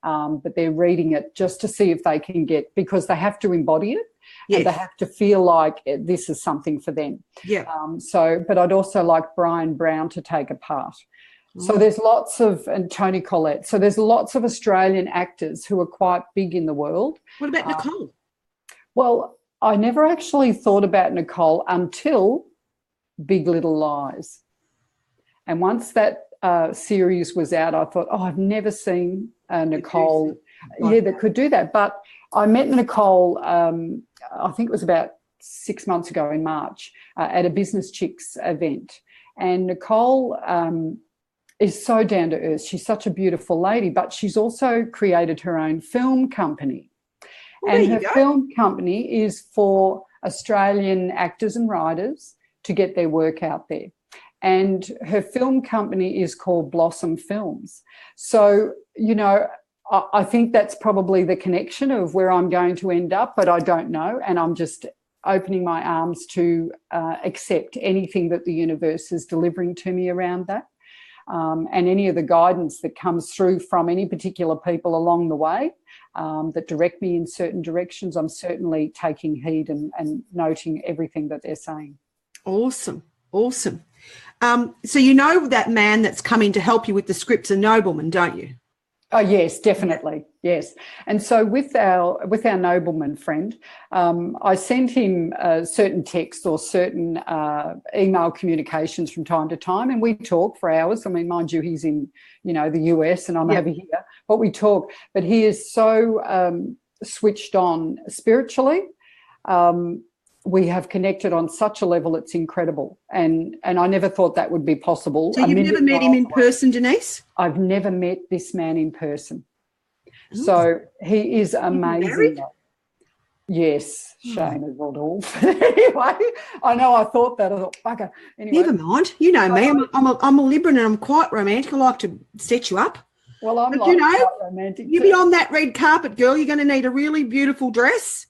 but they're reading it just to see if they can because they have to embody it. Yes. And they have to feel like this is something for them. Yeah. But I'd also like Brian Brown to take a part. So there's and Tony Collette. So there's lots of Australian actors who are quite big in the world. What about Nicole? Well, I never actually thought about Nicole until Big Little Lies. And once that series was out, I thought, I've never seen Nicole that could do that. But I met Nicole, I think it was about 6 months ago in March, at a Business Chicks event. And Nicole is so down to earth. She's such a beautiful lady, but she's also created her own film company. And her film company is for Australian actors and writers to get their work out there. And her film company is called Blossom Films. So, I think that's probably the connection of where I'm going to end up, but I don't know. And I'm just opening my arms to accept anything that the universe is delivering to me around that. And any of the guidance that comes through from any particular people along the way that direct me in certain directions, I'm certainly taking heed and noting everything that they're saying. Awesome. So that man that's coming to help you with the script's a nobleman, don't you? Oh, yes, definitely. Yes. And so with our nobleman friend, I sent him certain texts or certain email communications from time to time, and we talk for hours. I mean, mind you, he's in, the US and I'm over here, but we talk. But he is so switched on spiritually. We have connected on such a level, it's incredible. And I never thought that would be possible. So you've never met him in person, Denice? I've never met this man in person. So he is amazing. Married? Yes, shame of it all. Anyway, I know I thought that. I thought, bugger. Anyway. Never mind. You know me. I'm a Libran and I'm quite romantic. I like to set you up. Well, I'm quite romantic. You be on that red carpet, girl. You're going to need a really beautiful dress,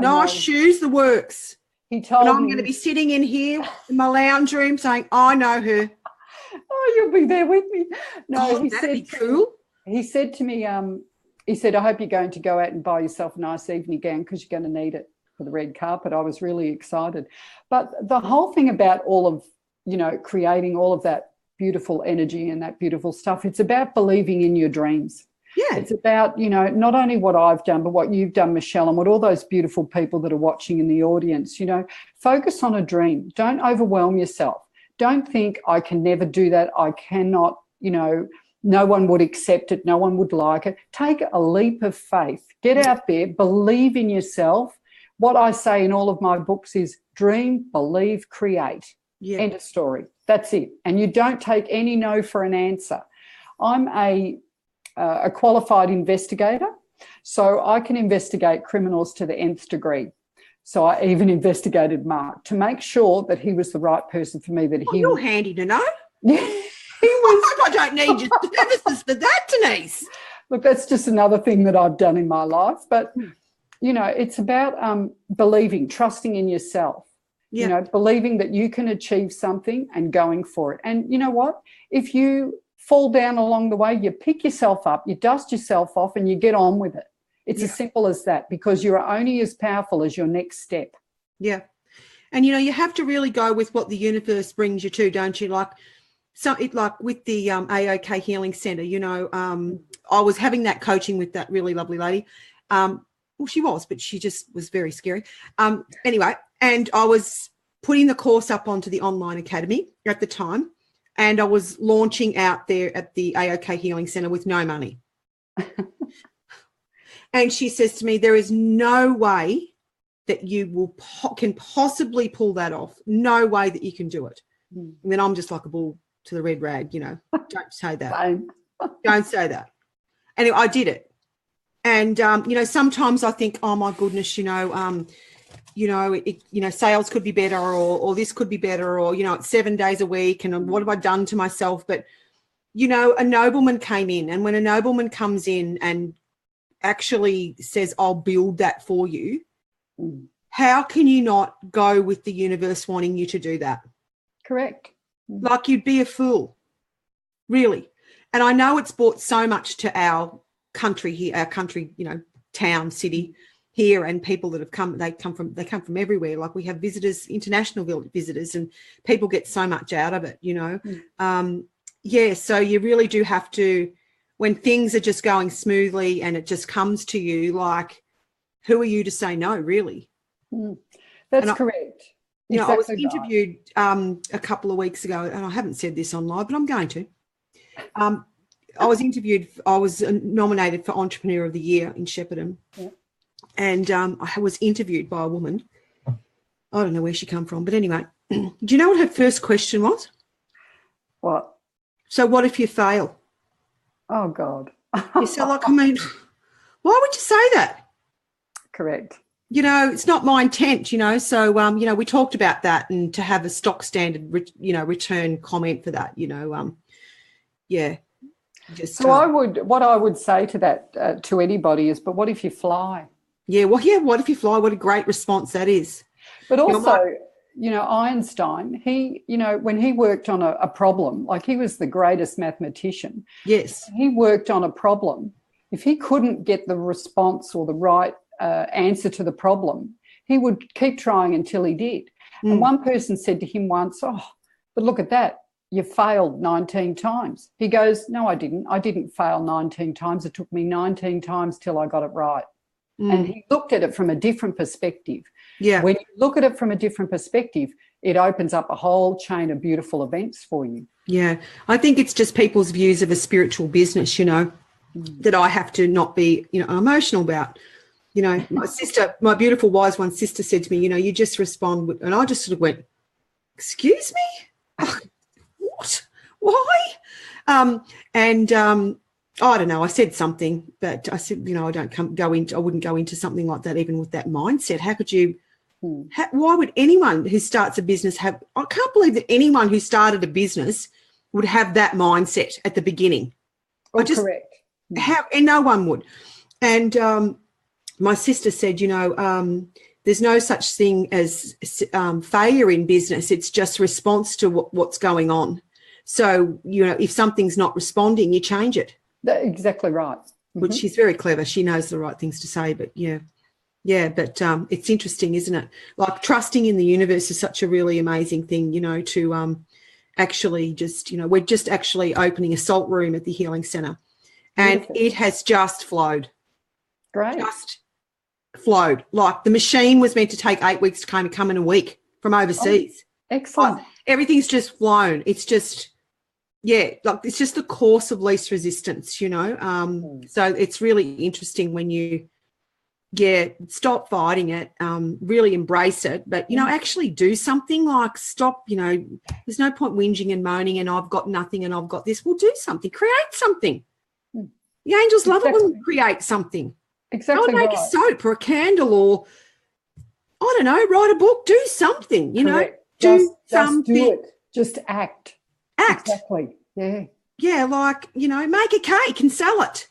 nice shoes, the works. He told me. I'm going to be sitting in here in my lounge room saying, I know her. Oh, you'll be there with me. No, he that'd be cool. He said to me, he said, I hope you're going to go out and buy yourself a nice evening gown because you're going to need it for the red carpet. I was really excited. But the whole thing about all of, creating all of that beautiful energy and that beautiful stuff, it's about believing in your dreams. Yeah. It's about, not only what I've done, but what you've done, Michelle, and what all those beautiful people that are watching in the audience, focus on a dream. Don't overwhelm yourself. Don't think I can never do that. I cannot, no one would accept it. No one would like it. Take a leap of faith. Get out there. Believe in yourself. What I say in all of my books is dream, believe, create. Yeah. End of story. That's it. And you don't take any no for an answer. I'm a qualified investigator, so I can investigate criminals to the nth degree. So I even investigated Mark to make sure that he was the right person for me. You're handy to know. He was. I don't need your services for that, Denice. Look, that's just another thing that I've done in my life. But, it's about believing, trusting in yourself. Yeah. Believing that you can achieve something and going for it. And you know what? If you fall down along the way, you pick yourself up, you dust yourself off and you get on with it. It's as simple as that, because you're only as powerful as your next step. Yeah. And, you have to really go with what the universe brings you to, don't you? Like, so it like with the AOK Healing Centre, you know, I was having that coaching with that really lovely lady. Well, she was, but she just was very scary. Anyway, and I was putting the course up onto the online academy at the time, and I was launching out there at the AOK Healing Centre with no money. And she says to me, there is no way that you can possibly pull that off. No way that you can do it. And then I'm just like a bull to the red rag, you know. Don't say that. Don't say that. Anyway, I did it. And, you know, sometimes I think, oh, my goodness, sales could be better or this could be better or, you know, it's 7 days a week and what have I done to myself? But, you know, a nobleman came in, and when a nobleman comes in and actually says, I'll build that for you, how can you not go with the universe wanting you to do that? Correct. Like, you'd be a fool, really. And I know it's brought so much to our country here, you know, town, city here, and people that have come, they come from everywhere. Like, we have visitors, international visitors, and people get so much out of it, you know. So you really do have to, when things are just going smoothly and it just comes to you, like, who are you to say no, really? That's correct. You know, I was interviewed a couple of weeks ago, and I haven't said this on live, but I'm going to. I was nominated for Entrepreneur of the Year in Shepparton. Yeah. And I was interviewed by a woman. I don't know where she come from, but anyway, do you know what her first question was? What? So what if you fail? Oh, God. So, like, I mean, why would you say that? Correct. You know, it's not my intent, you know. So, you know, we talked about that, and to have a stock standard, return comment for that, you know, yeah. Just, what I would say to that, to anybody is, but what if you fly? Yeah, well, yeah, what if you fly? What a great response that is. But also, you know, Einstein, he, you know, when he worked on a problem, like, he was the greatest mathematician. Yes. He worked on a problem. If he couldn't get the response or the right answer to the problem, he would keep trying until he did. And one person said to him once, oh, but look at that. You failed 19 times. He goes, no, I didn't. I didn't fail 19 times. It took me 19 times till I got it right. And he looked at it from a different perspective. Yeah. When you look at it from a different perspective, it opens up a whole chain of beautiful events for you. Yeah. I think it's just people's views of a spiritual business, you know, that I have to not be, you know, emotional about. You know, my beautiful wise one sister said to me, you know, you just respond with, and I just sort of went, excuse me? What? Why? I don't know. I said something, but I said, you know, I wouldn't go into something like that even with that mindset. How could you? Why would anyone who starts a business have? I can't believe that anyone who started a business would have that mindset at the beginning. Correct. And no one would. And my sister said, you know, there's no such thing as failure in business. It's just response to what's going on. So, you know, if something's not responding, you change it. That's exactly right. Which she's very clever. She knows the right things to say, but but it's interesting, isn't it? Like, trusting in the universe is such a really amazing thing, you know, to actually just, you know, we're just actually opening a salt room at the Healing Centre, and it has just flowed. Great. Just flowed. Like, the machine was meant to take 8 weeks to come in a week from overseas. Oh, excellent. Like, everything's just flown. It's just, like, it's just the course of least resistance, you know. So it's really interesting when you, stop fighting it, really embrace it, but, you know, actually do something. Like, stop, you know, there's no point whinging and moaning and I've got nothing and I've got this. Well, do something. Create something. The angels love it when we create something. Exactly. Go and make a soap or a candle, or, I don't know, write a book, do something, you know. Do something. Just do it. Just act. Exactly. Yeah. Yeah, like, you know, make a cake and sell it.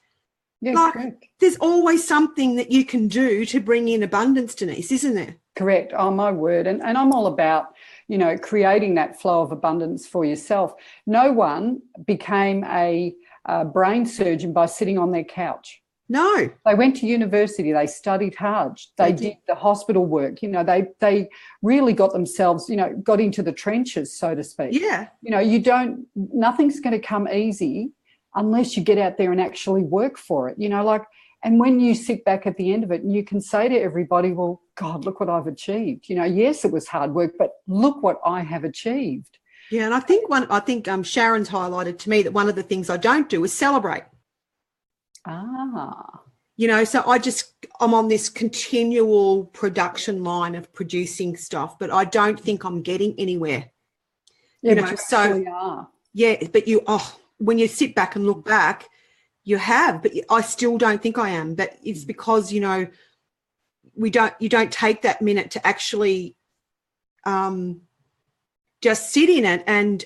Yeah, like, correct. There's always something that you can do to bring in abundance, Denice, isn't there? Correct. Oh, my word. And I'm all about, you know, creating that flow of abundance for yourself. No one became a brain surgeon by sitting on their couch. No. They went to university. They studied hard. They did the hospital work. You know, they really got themselves, you know, got into the trenches, so to speak. Yeah. You know, nothing's going to come easy unless you get out there and actually work for it. You know, like, and when you sit back at the end of it and you can say to everybody, well, God, look what I've achieved. You know, yes, it was hard work, but look what I have achieved. Yeah, and I think Sharon's highlighted to me that one of the things I don't do is celebrate. Ah. You know, so I'm on this continual production line of producing stuff, but I don't think I'm getting anywhere. Yeah, you know, but you so actually are. Yeah, but when you sit back and look back, you have, but I still don't think I am. But it's because, you know, you don't take that minute to actually just sit in it and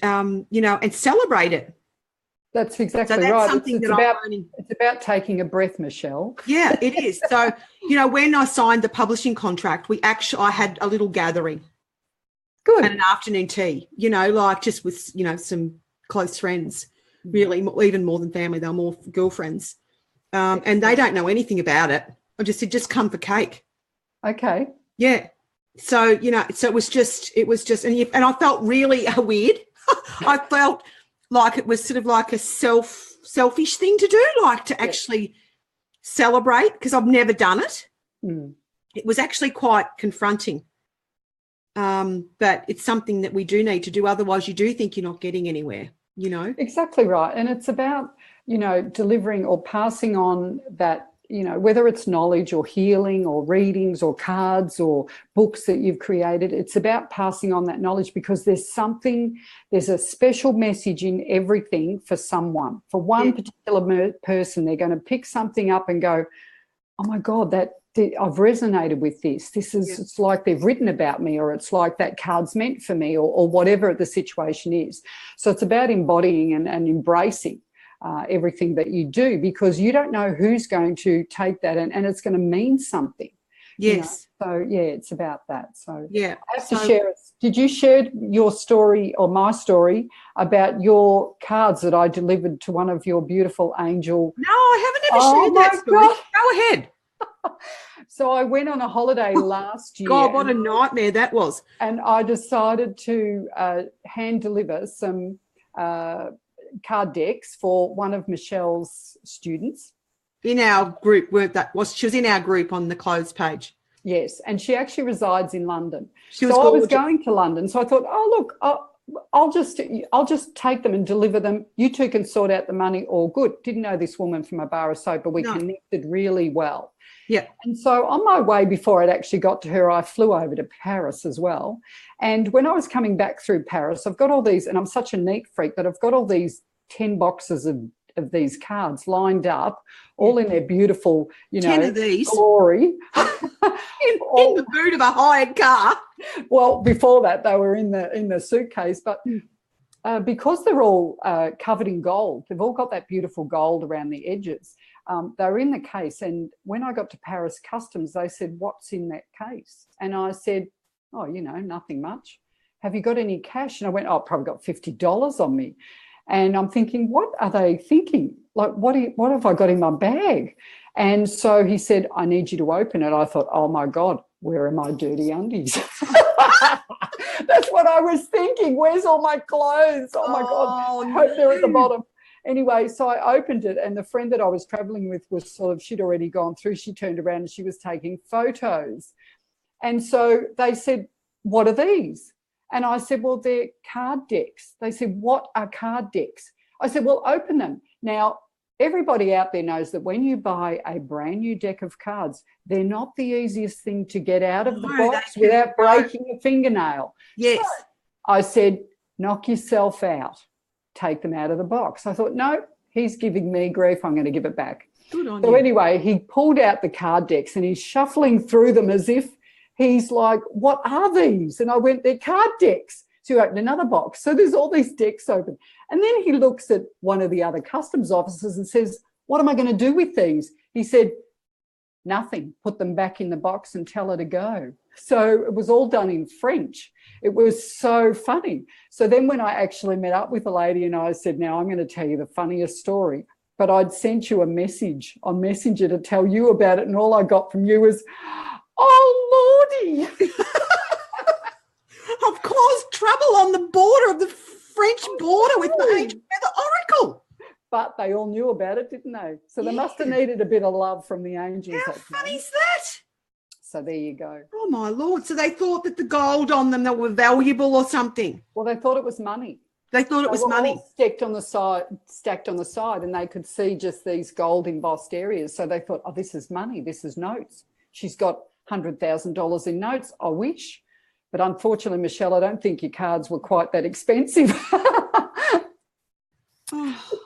you know, and celebrate it. That's exactly so that's right. Something it's that about, I'm learning. It's about taking a breath, Michelle. Yeah, it is. So, you know, when I signed the publishing contract, I had a little gathering. Good. And an afternoon tea, you know, like just with, you know, some close friends, really, even more than family. They're more girlfriends. And they don't know anything about it. I just said, just come for cake. Okay. Yeah. So, you know, so it was just, and I felt really weird. I felt like it was sort of like a selfish thing to do, like to actually celebrate, because I've never done it. It was actually quite confronting. But it's something that we do need to do. Otherwise, you do think you're not getting anywhere, you know. Exactly right. And it's about, you know, delivering or passing on that, you know, whether it's knowledge or healing or readings or cards or books that you've created, it's about passing on that knowledge, because there's a special message in everything for someone. For one particular person, they're going to pick something up and go, oh my God, I've resonated with this. It's like they've written about me, or it's like that card's meant for me, or whatever the situation is. So it's about embodying and embracing everything that you do, because you don't know who's going to take that and it's going to mean something. Yes. You know? So, yeah, it's about that. So yeah. I have to share it. Did you share your story or my story about your cards that I delivered to one of your beautiful angel? No, I haven't ever shared that story. God. Go ahead. So I went on a holiday last year. God, what a nightmare that was. And I decided to hand deliver some card decks for one of Michelle's students. In our group, she was in our group on the closed page. Yes, and she actually resides in London. I was going to London, so I thought, oh, look, I'll just take them and deliver them. You two can sort out the money, all good. Didn't know this woman from a bar of soap, but we connected really well. Yeah. And so on my way, before I'd actually got to her, I flew over to Paris as well. And when I was coming back through Paris, I've got all these, and I'm such a neat freak, that I've got all these 10 boxes of these cards lined up, all in their beautiful, 10 of these. Glory. in the boot of a hired car. Well, before that, they were in the suitcase, but because they're all covered in gold, they've all got that beautiful gold around the edges. They were in the case, and when I got to Paris Customs, they said, what's in that case? And I said, oh, nothing much. Have you got any cash? And I went, oh, I've probably got $50 on me. And I'm thinking, what are they thinking? Like, what have I got in my bag? And so he said, I need you to open it. I thought, oh, my God, where are my dirty undies? That's what I was thinking. Where's all my clothes? Oh, my God, I hope they're at the bottom. Anyway, so I opened it, and the friend that I was travelling with was she'd already gone through. She turned around and she was taking photos. And so they said, what are these? And I said, well, they're card decks. They said, what are card decks? I said, well, open them. Now, everybody out there knows that when you buy a brand new deck of cards, they're not the easiest thing to get out of the box without breaking a fingernail. Yes. So I said, knock yourself out. Take them out of the box. I thought, no, he's giving me grief. I'm going to give it back. Good on you. So anyway, he pulled out the card decks and he's shuffling through them as if he's like, what are these? And I went, they're card decks. So he opened another box. So there's all these decks open. And then he looks at one of the other customs officers and says, what am I going to do with these? He said, nothing. Put them back in the box and tell her to go. So it was all done in French. It was so funny. So then when I actually met up with the lady and I said, now I'm going to tell you the funniest story. but I'd sent you a message on Messenger to tell you about it, and all I got from you was, oh, Lordy. I've caused trouble on the border of the French border with my angel feather oracle. But they all knew about it, didn't they? So they must have needed a bit of love from the angels. How funny is that? So there you go. Oh, my Lord. So they thought that the gold on them, that were valuable or something. Well, they thought it was money. They thought it was money. All stacked on the side, and they could see just these gold embossed areas. So they thought, oh, this is money. This is notes. She's got $100,000 in notes. I wish. But unfortunately, Michelle, I don't think your cards were quite that expensive.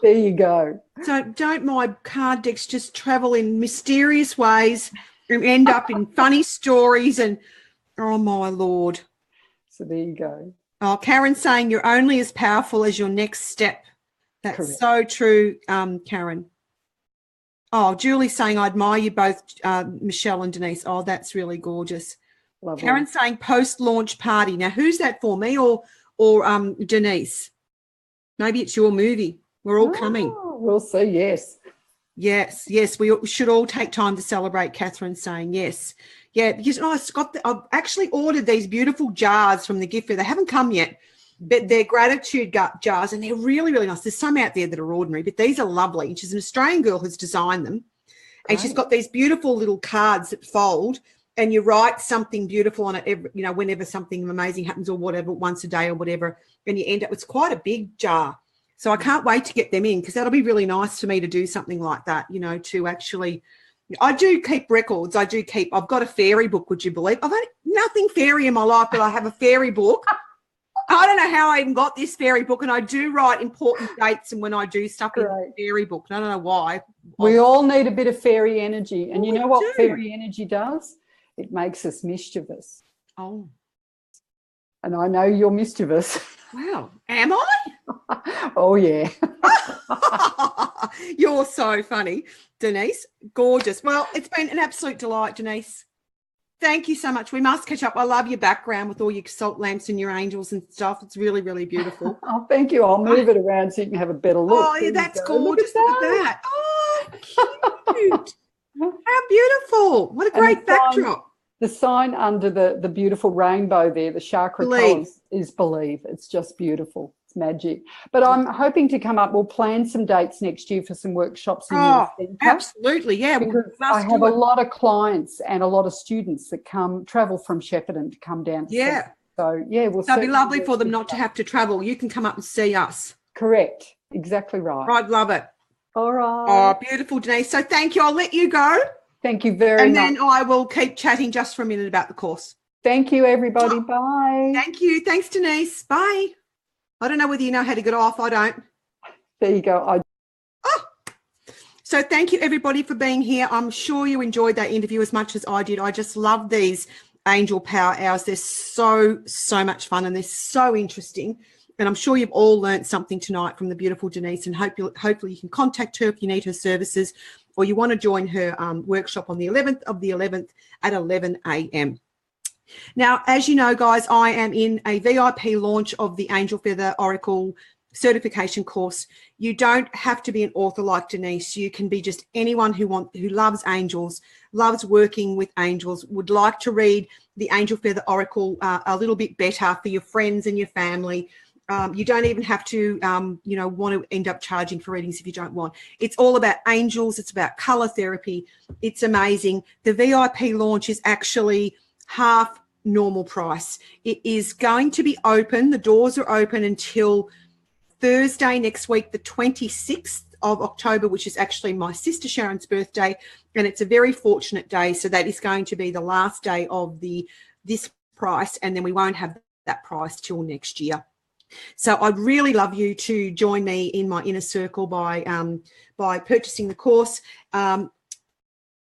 There you go. So don't my card decks just travel in mysterious ways and end up in funny stories and, oh, my Lord. So there you go. Oh, Karen's saying you're only as powerful as your next step. That's correct. So true, Karen. Oh, Julie's saying I admire you both, Michelle and Denice. Oh, that's really gorgeous. Lovely. Karen's saying post-launch party. Now, who's that for, me or Denice? Maybe it's your movie. We're all coming. We'll see, yes. Yes. We should all take time to celebrate. Catherine's saying yes. Yeah, because I've actually ordered these beautiful jars from the gift fair. They haven't come yet, but they're gratitude jars, and they're really, really nice. There's some out there that are ordinary, but these are lovely. And she's an Australian girl who's designed them, and she's got these beautiful little cards that fold, and you write something beautiful on it, whenever something amazing happens or whatever, once a day or whatever, and you end up, it's quite a big jar. So I can't wait to get them in, because that'll be really nice for me to do something like that, to actually, I do keep records. I've got a fairy book, would you believe? I've had nothing fairy in my life, but I have a fairy book. I don't know how I even got this fairy book, and I do write important dates and when I do stuff in the fairy book. I don't know why. We all need a bit of fairy energy. And you know what fairy energy does? It makes us mischievous. Oh. And I know you're mischievous. Wow. Am I? Oh, yeah. You're so funny, Denice. Gorgeous. Well, it's been an absolute delight, Denice. Thank you so much. We must catch up. I love your background with all your salt lamps and your angels and stuff. It's really, really beautiful. Oh, thank you. I'll move it around so you can have a better look. Oh, yeah, that's gorgeous. Look at that. Oh, cute. How beautiful. What a great backdrop. The sign under the beautiful rainbow there, the chakra colours, is believe. It's just beautiful. It's magic. But I'm hoping to come up. We'll plan some dates next year for some workshops in your centre. Absolutely, yeah. Because I have a lot of clients and a lot of students that travel from Shepparton to come down to see. So, yeah, it'll be lovely for them not to have to travel. You can come up and see us. Correct. Exactly right. I'd love it. All right. Oh, beautiful, Denice. So thank you. I'll let you go. Thank you very much. And then I will keep chatting just for a minute about the course. Thank you, everybody. Bye. Thank you. Thanks, Denice. Bye. I don't know whether you know how to get off. I don't. There you go. So thank you, everybody, for being here. I'm sure you enjoyed that interview as much as I did. I just love these Angel Power Hours. They're so much fun, and they're so interesting. And I'm sure you've all learned something tonight from the beautiful Denice, and hopefully you can contact her if you need her services, or you want to join her workshop on the 11th of the 11th at 11 a.m. Now, as you know, guys, I am in a VIP launch of the Angel Feather Oracle certification course. You don't have to be an author like Denice. You can be just anyone who loves angels, loves working with angels, would like to read the Angel Feather Oracle a little bit better for your friends and your family. You don't even have to, want to end up charging for readings if you don't want. It's all about angels. It's about colour therapy. It's amazing. The VIP launch is actually half normal price. It is going to be open. The doors are open until Thursday next week, the 26th of October, which is actually my sister Sharon's birthday. And it's a very fortunate day. So that is going to be the last day of this price. And then we won't have that price till next year. So I'd really love you to join me in my inner circle by purchasing the course.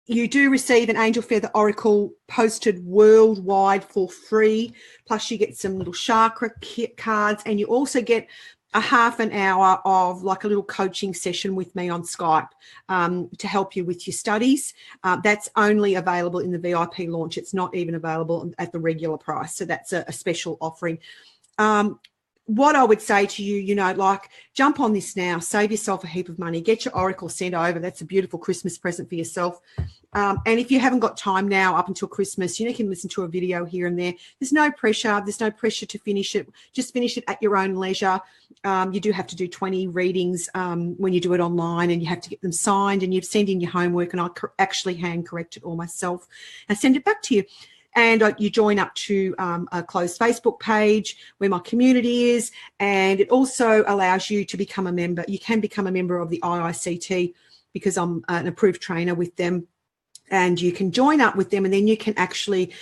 You do receive an Angel Feather Oracle posted worldwide for free. Plus you get some little chakra cards, and you also get a half an hour of like a little coaching session with me on Skype to help you with your studies. That's only available in the VIP launch. It's not even available at the regular price. So that's a special offering. what I would say to you, you know, like, jump on this now, save yourself a heap of money, get your oracle sent over. That's a beautiful Christmas present for yourself. And if you haven't got time now up until Christmas, you can listen to a video here and there. There's no pressure. There's no pressure to finish it. Just finish it at your own leisure. You do have to do 20 readings when you do it online, and you have to get them signed, and you send in your homework, and I actually hand correct it all myself and send it back to you. And you join up to a closed Facebook page where my community is, and it also allows you to become a member. You can become a member of the IICT because I'm an approved trainer with them, and you can join up with them, and then you can actually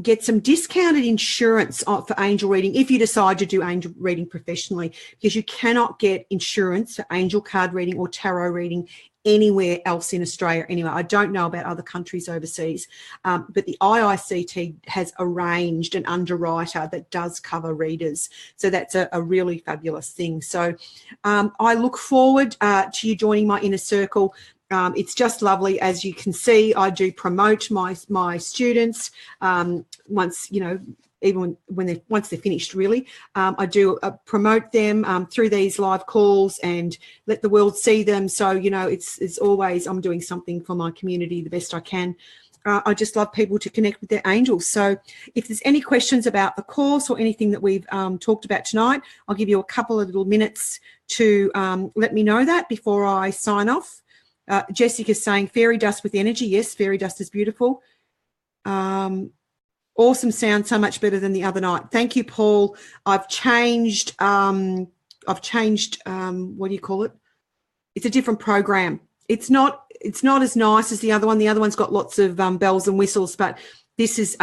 get some discounted insurance for angel reading if you decide to do angel reading professionally, because you cannot get insurance for angel card reading or tarot reading anywhere else in Australia. Anyway, I don't know about other countries overseas, but the IICT has arranged an underwriter that does cover readers. So that's a really fabulous thing. So I look forward to you joining my inner circle. It's just lovely. As you can see, I do promote my students once, you know, even when once they're finished, really. I do promote them through these live calls and let the world see them. So, you know, it's always, I'm doing something for my community the best I can. I just love people to connect with their angels. So if there's any questions about the course or anything that we've talked about tonight, I'll give you a couple of little minutes to let me know that before I sign off. Jessica's saying fairy dust with energy. Yes, fairy dust is beautiful. Awesome sound, so much better than the other night. Thank you, Paul. I've changed what do you call it? It's a different program. It's not as nice as the other one. The other one's got lots of bells and whistles, but this is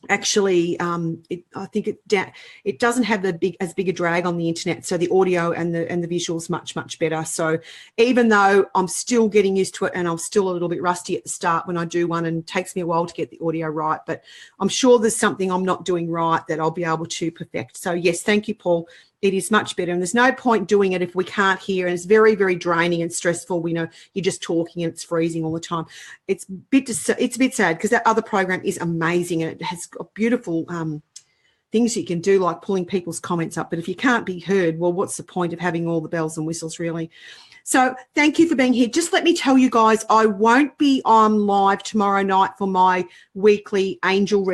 actually I think it doesn't have as big a drag on the internet, so the audio and the visuals much better. So even though I'm still getting used to it, and I'm still a little bit rusty at the start when I do one, and it takes me a while to get the audio right, but I'm sure there's something I'm not doing right that I'll be able to perfect. So yes, thank you, Paul. It is much better, and there's no point doing it if we can't hear, and it's very, very draining and stressful. We know you're just talking and it's freezing all the time. It's a bit sad because that other program is amazing, and it has got beautiful things you can do, like pulling people's comments up. But if you can't be heard, well, what's the point of having all the bells and whistles, really? So thank you for being here. Just let me tell you guys, I won't be on live tomorrow night for my weekly angel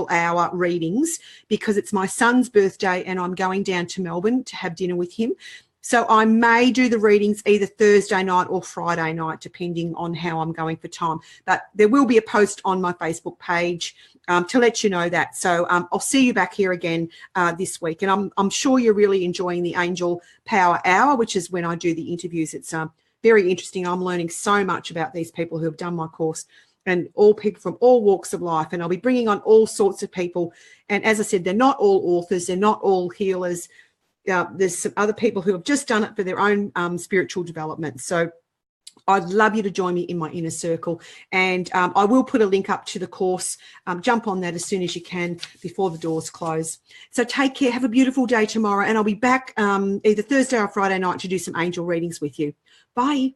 hour readings, because it's my son's birthday and I'm going down to Melbourne to have dinner with him. So I may do the readings either Thursday night or Friday night, depending on how I'm going for time. But there will be a post on my Facebook page to let you know that. So I'll see you back here again this week. And I'm sure you're really enjoying the Angel Power Hour, which is when I do the interviews. It's very interesting. I'm learning so much about these people who have done my course, and all people from all walks of life. And I'll be bringing on all sorts of people. And as I said, they're not all authors. They're not all healers. There's some other people who have just done it for their own spiritual development. So I'd love you to join me in my inner circle. And I will put a link up to the course. Jump on that as soon as you can before the doors close. So take care. Have a beautiful day tomorrow. And I'll be back either Thursday or Friday night to do some angel readings with you. Bye.